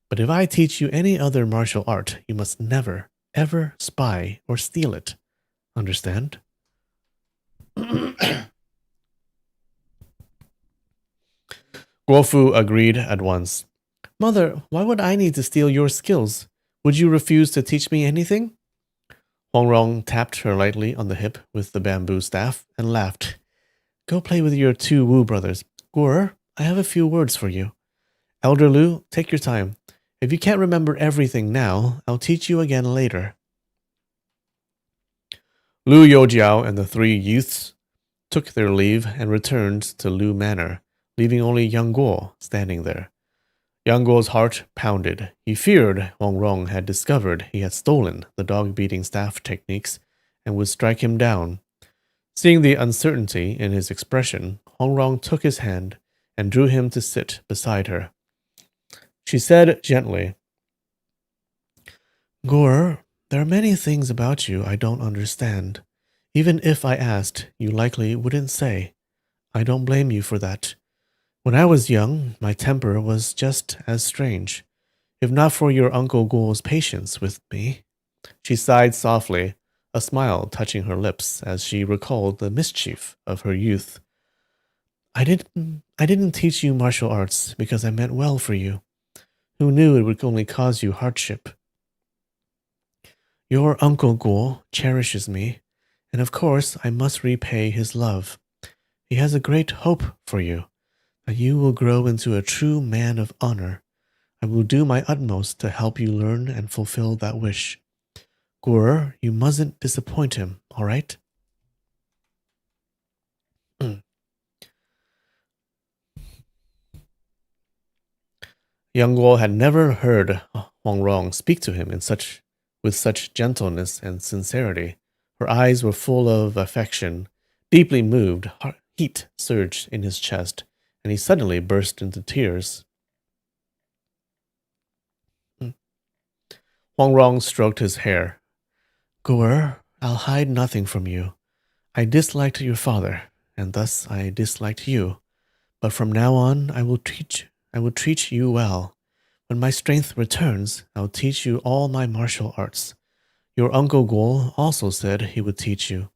A: But if I teach you any other martial art, you must never, ever spy or steal it. Understand?" Guo Fu agreed at once. "Mother, why would I need to steal your skills? Would you refuse to teach me anything?" Huang Rong tapped her lightly on the hip with the bamboo staff and laughed. "Go play with your 2 Wu brothers. Guo, I have a few words for you. Elder Lu, take your time. If you can't remember everything now, I'll teach you again later." Lu Youjiao and the 3 youths took their leave and returned to Lu Manor, leaving only Yang Guo standing there. Yang Guo's heart pounded. He feared Huang Rong had discovered he had stolen the dog-beating staff techniques and would strike him down. Seeing the uncertainty in his expression, Huang Rong took his hand and drew him to sit beside her. She said gently, "Guo, there are many things about you I don't understand. Even if I asked, you likely wouldn't say. I don't blame you for that. When I was young, my temper was just as strange. If not for your Uncle Guo's patience with me." She sighed softly, a smile touching her lips as she recalled the mischief of her youth. I didn't teach you martial arts because I meant well for you. Who knew it would only cause you hardship? Your Uncle Guo cherishes me, and of course I must repay his love. He has a great hope for you, that you will grow into a true man of honor. I will do my utmost to help you learn and fulfill that wish. Guo, you mustn't disappoint him, all right?" Yang Guo had never heard Huang Rong speak to him with such gentleness and sincerity. Her eyes were full of affection. Deeply moved, heat surged in his chest, and he suddenly burst into tears. Huang Rong stroked his hair. "Guo, I'll hide nothing from you. I disliked your father, and thus I disliked you. But from now on, I will treat you well. When my strength returns, I'll teach you all my martial arts. Your Uncle Guo also said he would teach you."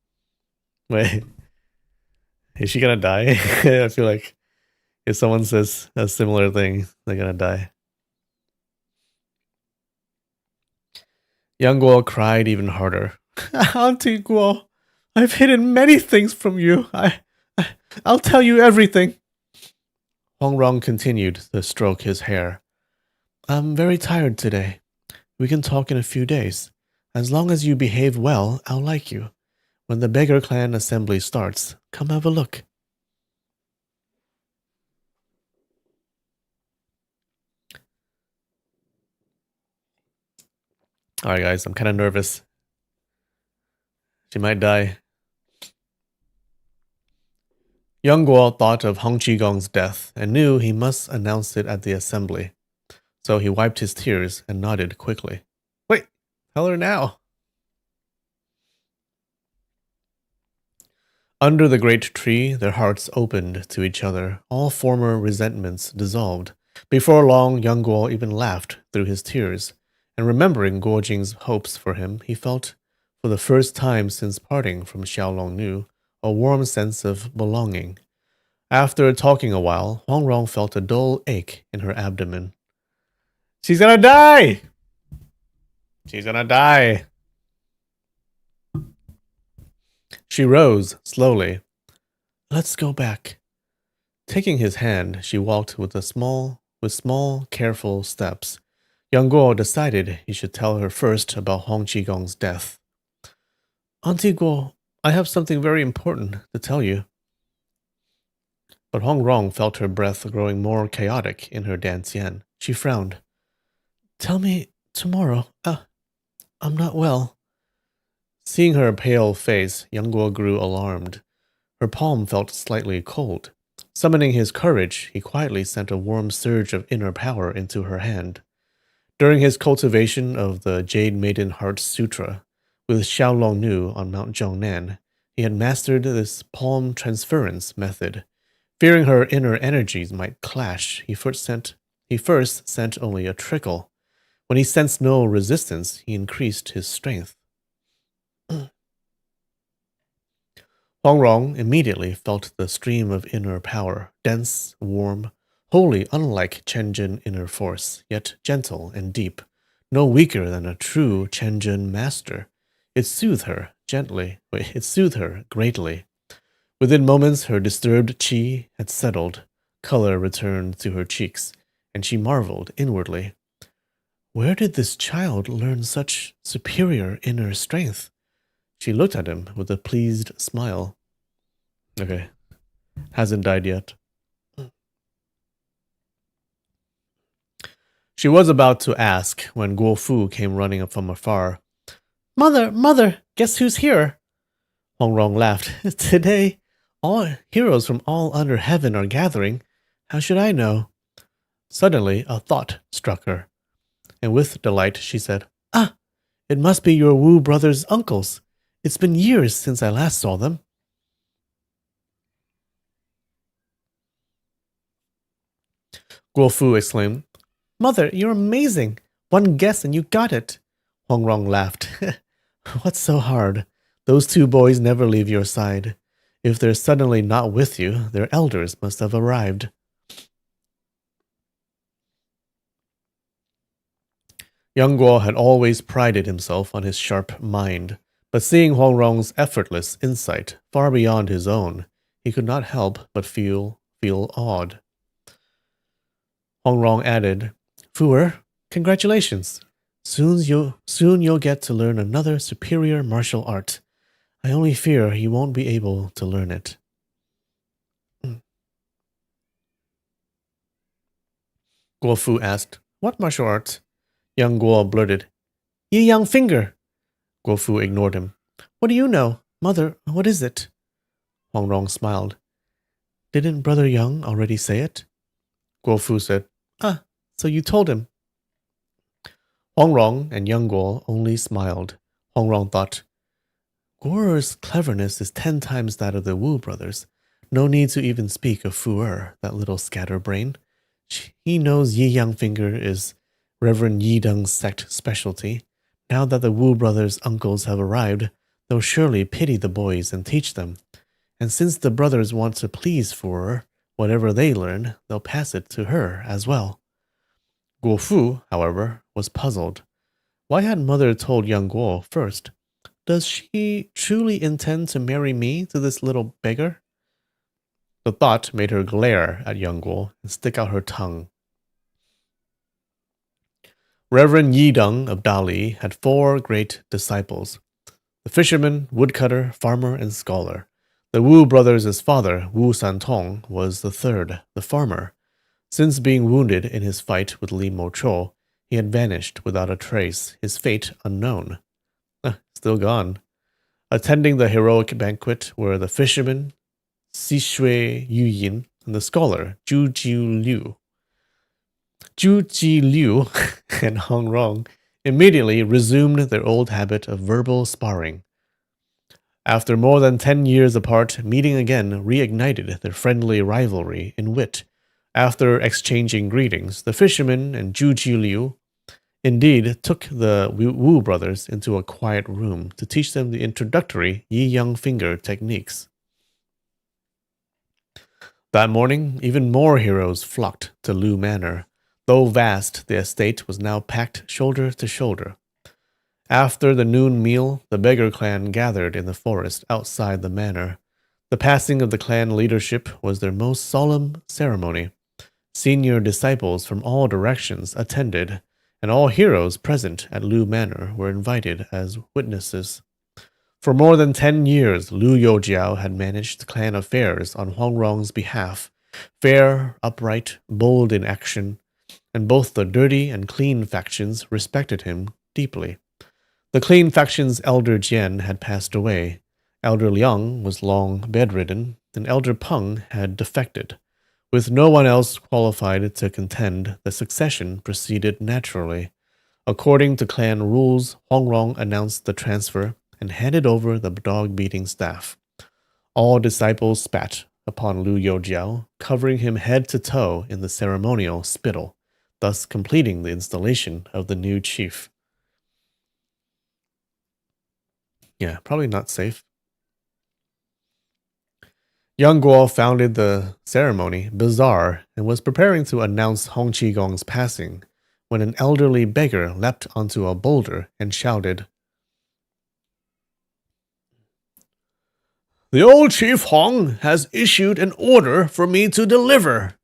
A: Wait, is she gonna die? I feel like If someone says a similar thing, they're gonna die. Young Guo cried even harder. Auntie Guo, I've hidden many things from you. I'll tell you everything. Huang Rong continued to stroke his hair. I'm very tired today. We can talk in a few days. As long as you behave well, I'll like you. When the beggar clan assembly starts, come have a look. Alright guys, I'm kind of nervous. She might die. Young Guo thought of Hong Qigong's death and knew he must announce it at the assembly. So he wiped his tears and nodded quickly. Wait, tell her now. Under the great tree, their hearts opened to each other. All former resentments dissolved. Before long, young Guo even laughed through his tears. And remembering Guo Jing's hopes for him, he felt, for the first time since parting from Xiaolong Nu, a warm sense of belonging. After talking a while, Huang Rong felt a dull ache in her abdomen. She's gonna die! She's gonna die! She rose slowly. Let's go back. Taking his hand, she walked with small, careful steps. Young Guo decided he should tell her first about Hong Qigong's death. Auntie Guo, I have something very important to tell you. But Hong Rong felt her breath growing more chaotic in her dantian. She frowned. Tell me tomorrow. I'm not well. Seeing her pale face, Young Guo grew alarmed. Her palm felt slightly cold. Summoning his courage, he quietly sent a warm surge of inner power into her hand. During his cultivation of the Jade Maiden Heart Sutra, with Xiaolong Nu on Mount Zhongnan, he had mastered this palm transference method. Fearing her inner energies might clash, he first sent only a trickle. When he sensed no resistance, he increased his strength. Huang Rong immediately felt the stream of inner power, dense, warm, wholly unlike Chen inner force, yet gentle and deep, no weaker than a true Chen master. It soothed her greatly. Within moments, her disturbed qi had settled, color returned to her cheeks, and she marveled inwardly. Where did this child learn such superior inner strength? She looked at him with a pleased smile. Okay, hasn't died yet. She was about to ask when Guo Fu came running up from afar. Mother, guess who's here? Hong Rong laughed. Today, all heroes from all under heaven are gathering. How should I know? Suddenly, a thought struck her, and with delight she said, it must be your Wu brothers' uncles. It's been years since I last saw them. Guo Fu exclaimed, Mother, you're amazing. One guess and you got it. Huang Rong laughed. What's so hard? Those two boys never leave your side. If they're suddenly not with you, their elders must have arrived. Young Guo had always prided himself on his sharp mind, but seeing Huang Rong's effortless insight far beyond his own, he could not help but feel awed. Huang Rong added, Fu-er, congratulations. Soon you'll get to learn another superior martial art. I only fear you won't be able to learn it. Guo Fu asked, What martial art? Young Guo blurted, Yi Yang Finger. Guo Fu ignored him. What do you know? Mother, what is it? Huang Rong smiled. Didn't Brother Yang already say it? Guo Fu said, so you told him. Huang Rong and Young Guo only smiled. Huang Rong thought, Guo's cleverness is 10 times that of the Wu brothers. No need to even speak of Fu-er, that little scatterbrain. He knows Yi Yang Finger is Reverend Yi Deng's sect specialty. Now that the Wu brothers' uncles have arrived, they'll surely pity the boys and teach them. And since the brothers want to please Fu-er, whatever they learn, they'll pass it to her as well. Guo Fu, however, was puzzled. Why had mother told young Guo first? Does she truly intend to marry me to this little beggar? The thought made her glare at young Guo and stick out her tongue. Reverend Yideng of Dali had 4 great disciples: the fisherman, woodcutter, farmer, and scholar. The Wu brothers' father, Wu Santong, was the third, the farmer. Since being wounded in his fight with Li Mocho, he had vanished without a trace, his fate unknown. Still gone. Attending the heroic banquet were the fisherman, Sishui Yuyin, and the scholar, Zhu Jiu Liu. Zhu Ji Liu and Hong Rong immediately resumed their old habit of verbal sparring. After more than 10 years apart, meeting again reignited their friendly rivalry in wit. After exchanging greetings, the fisherman and Zhu Ji Liu indeed took the Wu brothers into a quiet room to teach them the introductory Yi-Yang finger techniques. That morning, even more heroes flocked to Lu Manor. Though vast, the estate was now packed shoulder to shoulder. After the noon meal, the beggar clan gathered in the forest outside the manor. The passing of the clan leadership was their most solemn ceremony. Senior disciples from all directions attended, and all heroes present at Lu Manor were invited as witnesses. For more than 10 years, Lu Youjiao had managed clan affairs on Huang Rong's behalf, fair, upright, bold in action, and both the dirty and clean factions respected him deeply. The clean faction's elder Jian had passed away, elder Liang was long bedridden, and elder Peng had defected. With no one else qualified to contend, the succession proceeded naturally. According to clan rules, Huang Rong announced the transfer and handed over the dog-beating staff. All disciples spat upon Lu Youjiao, covering him head to toe in the ceremonial spittle, thus completing the installation of the new chief. Yeah, probably not safe. Young Guo founded the ceremony bizarre and was preparing to announce Hong Qigong's passing when an elderly beggar leapt onto a boulder and shouted, "The old Chief Hong has issued an order for me to deliver."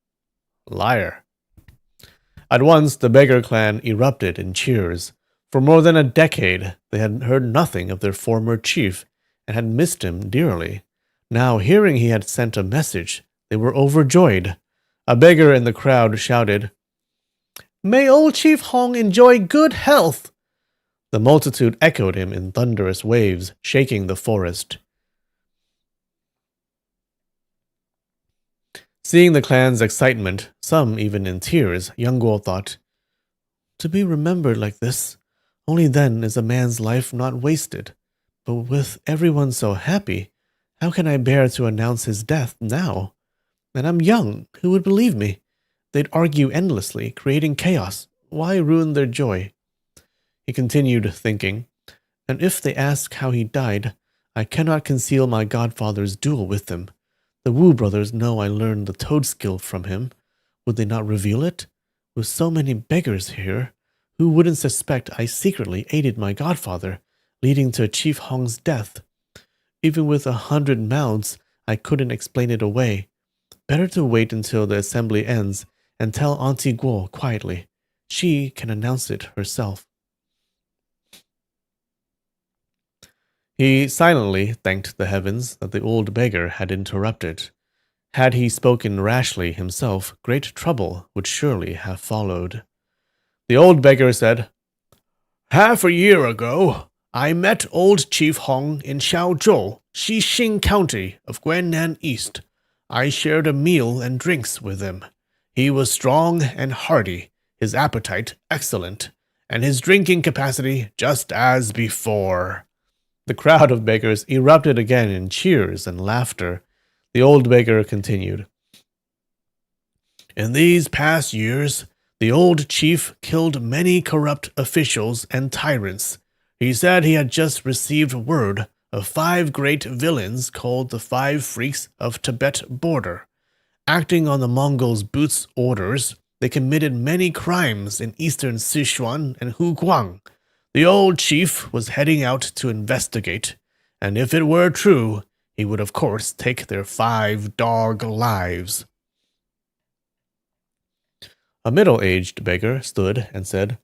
A: Liar. At once, the beggar clan erupted in cheers. For more than a decade, they had heard nothing of their former chief and had missed him dearly. Now, hearing he had sent a message, they were overjoyed. A beggar in the crowd shouted, "May old Chief Hong enjoy good health!" The multitude echoed him in thunderous waves, shaking the forest. Seeing the clan's excitement, some even in tears, young Guo thought, "To be remembered like this, only then is a man's life not wasted. But with everyone so happy, how can I bear to announce his death now? And I'm young, who would believe me? They'd argue endlessly, creating chaos. Why ruin their joy?" He continued thinking, "And if they ask how he died, I cannot conceal my godfather's duel with them. The Wu brothers know I learned the toad skill from him. Would they not reveal it? With so many beggars here, who wouldn't suspect I secretly aided my godfather, leading to Chief Hong's death? Even with 100 mouths, I couldn't explain it away. Better to wait until the assembly ends and tell Auntie Guo quietly. She can announce it herself." He silently thanked the heavens that the old beggar had interrupted. Had he spoken rashly himself, great trouble would surely have followed. The old beggar said, "Half a year ago, I met old Chief Hong in Xiaozhou, Xixing County of Guannan East. I shared a meal and drinks with him. He was strong and hearty, his appetite excellent, and his drinking capacity just as before." The crowd of beggars erupted again in cheers and laughter. The old beggar continued, "In these past years, the old chief killed many corrupt officials and tyrants. He said he had just received word of 5 great villains called the 5 Freaks of Tibet border. Acting on the Mongols' boots' orders, they committed many crimes in eastern Sichuan and Huguang. The old chief was heading out to investigate, and if it were true, he would of course take their 5 dog lives. A middle-aged beggar stood and said,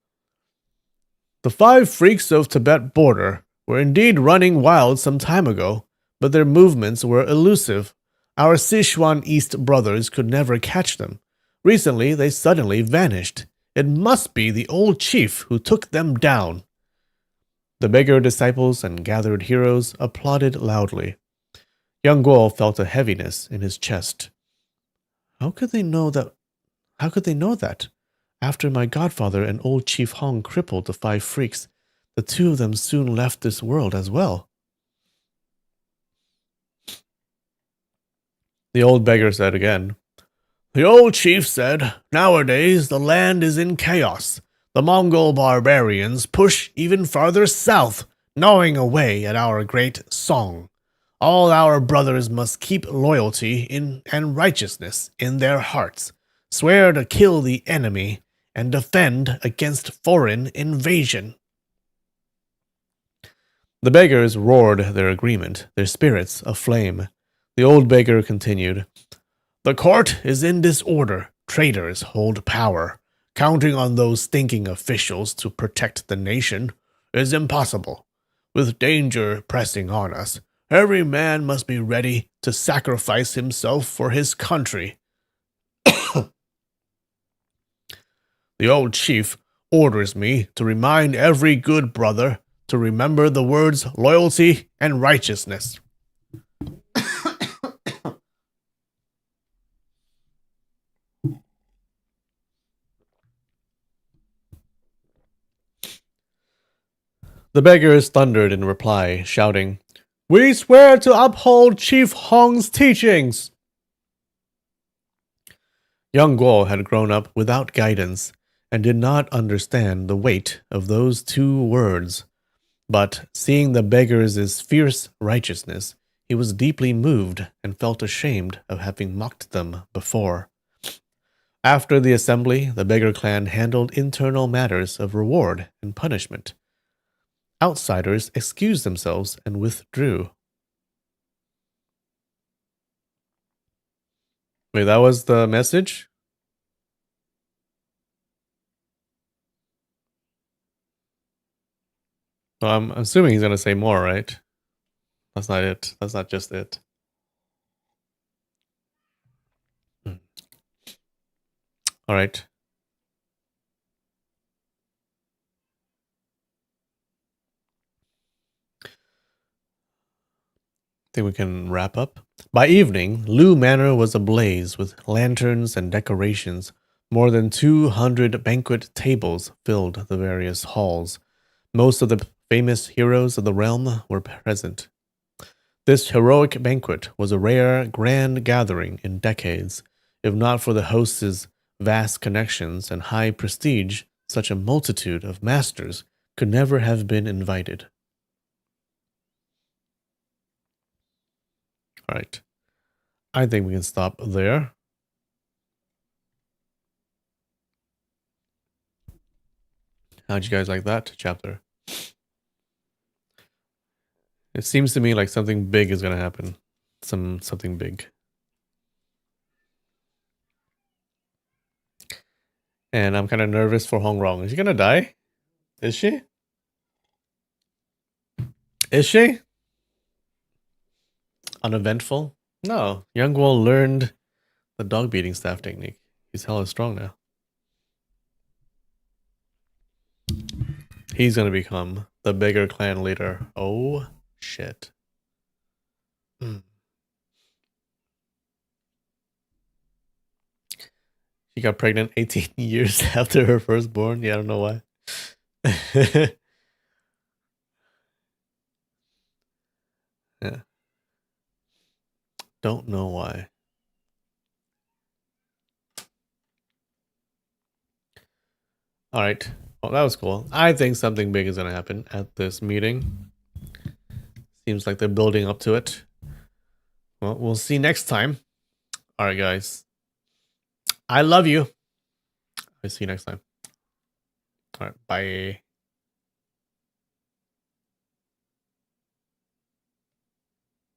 A: "The 5 freaks of Tibet border were indeed running wild some time ago, but their movements were elusive. Our Sichuan East brothers could never catch them. Recently, they suddenly vanished. It must be the old chief who took them down." The beggar disciples and gathered heroes applauded loudly. Young Guo felt a heaviness in his chest. How could they know that? How could they know that? After my godfather and old Chief Hong crippled the 5 freaks, the 2 of them soon left this world as well. The old beggar said again, "The old chief said, nowadays the land is in chaos. The Mongol barbarians push even farther south, gnawing away at our great song. All our brothers must keep loyalty and righteousness in their hearts, swear to kill the enemy, and defend against foreign invasion." The beggars roared their agreement, their spirits aflame. The old beggar continued, "The court is in disorder. Traitors hold power. Counting on those stinking officials to protect the nation is impossible. With danger pressing on us, every man must be ready to sacrifice himself for his country. The old chief orders me to remind every good brother to remember the words loyalty and righteousness." The beggars thundered in reply, shouting, "We swear to uphold Chief Hong's teachings!" Young Guo had grown up without guidance and did not understand the weight of those 2 words. But seeing the beggars' fierce righteousness, he was deeply moved and felt ashamed of having mocked them before. After the assembly, the beggar clan handled internal matters of reward and punishment. Outsiders excused themselves and withdrew. Wait, that was the message? Well, I'm assuming he's going to say more, right? That's not it. That's not just it. All right. Think we can wrap up. By evening, Lu Manor was ablaze with lanterns and decorations. More than 200 banquet tables filled the various halls. Most of the famous heroes of the realm were present. This heroic banquet was a rare, grand gathering in decades. If not for the host's vast connections and high prestige, such a multitude of masters could never have been invited. All right. I think we can stop there. How'd you guys like that chapter? It seems to me like something big is going to happen. Something big. And I'm kind of nervous for Hong Rong. Is she going to die? Is she? Is she? Uneventful? No. Young Guo learned the dog beating staff technique. He's hella strong now. He's going to become the bigger clan leader. Oh, shit. She got pregnant 18 years after her firstborn. Yeah, I don't know why. Yeah. Don't know why. All right. Well, that was cool. I think something big is going to happen at this meeting. Seems like they're building up to it. Well, we'll see next time. All right, guys. I love you. I'll see you next time. All right, bye.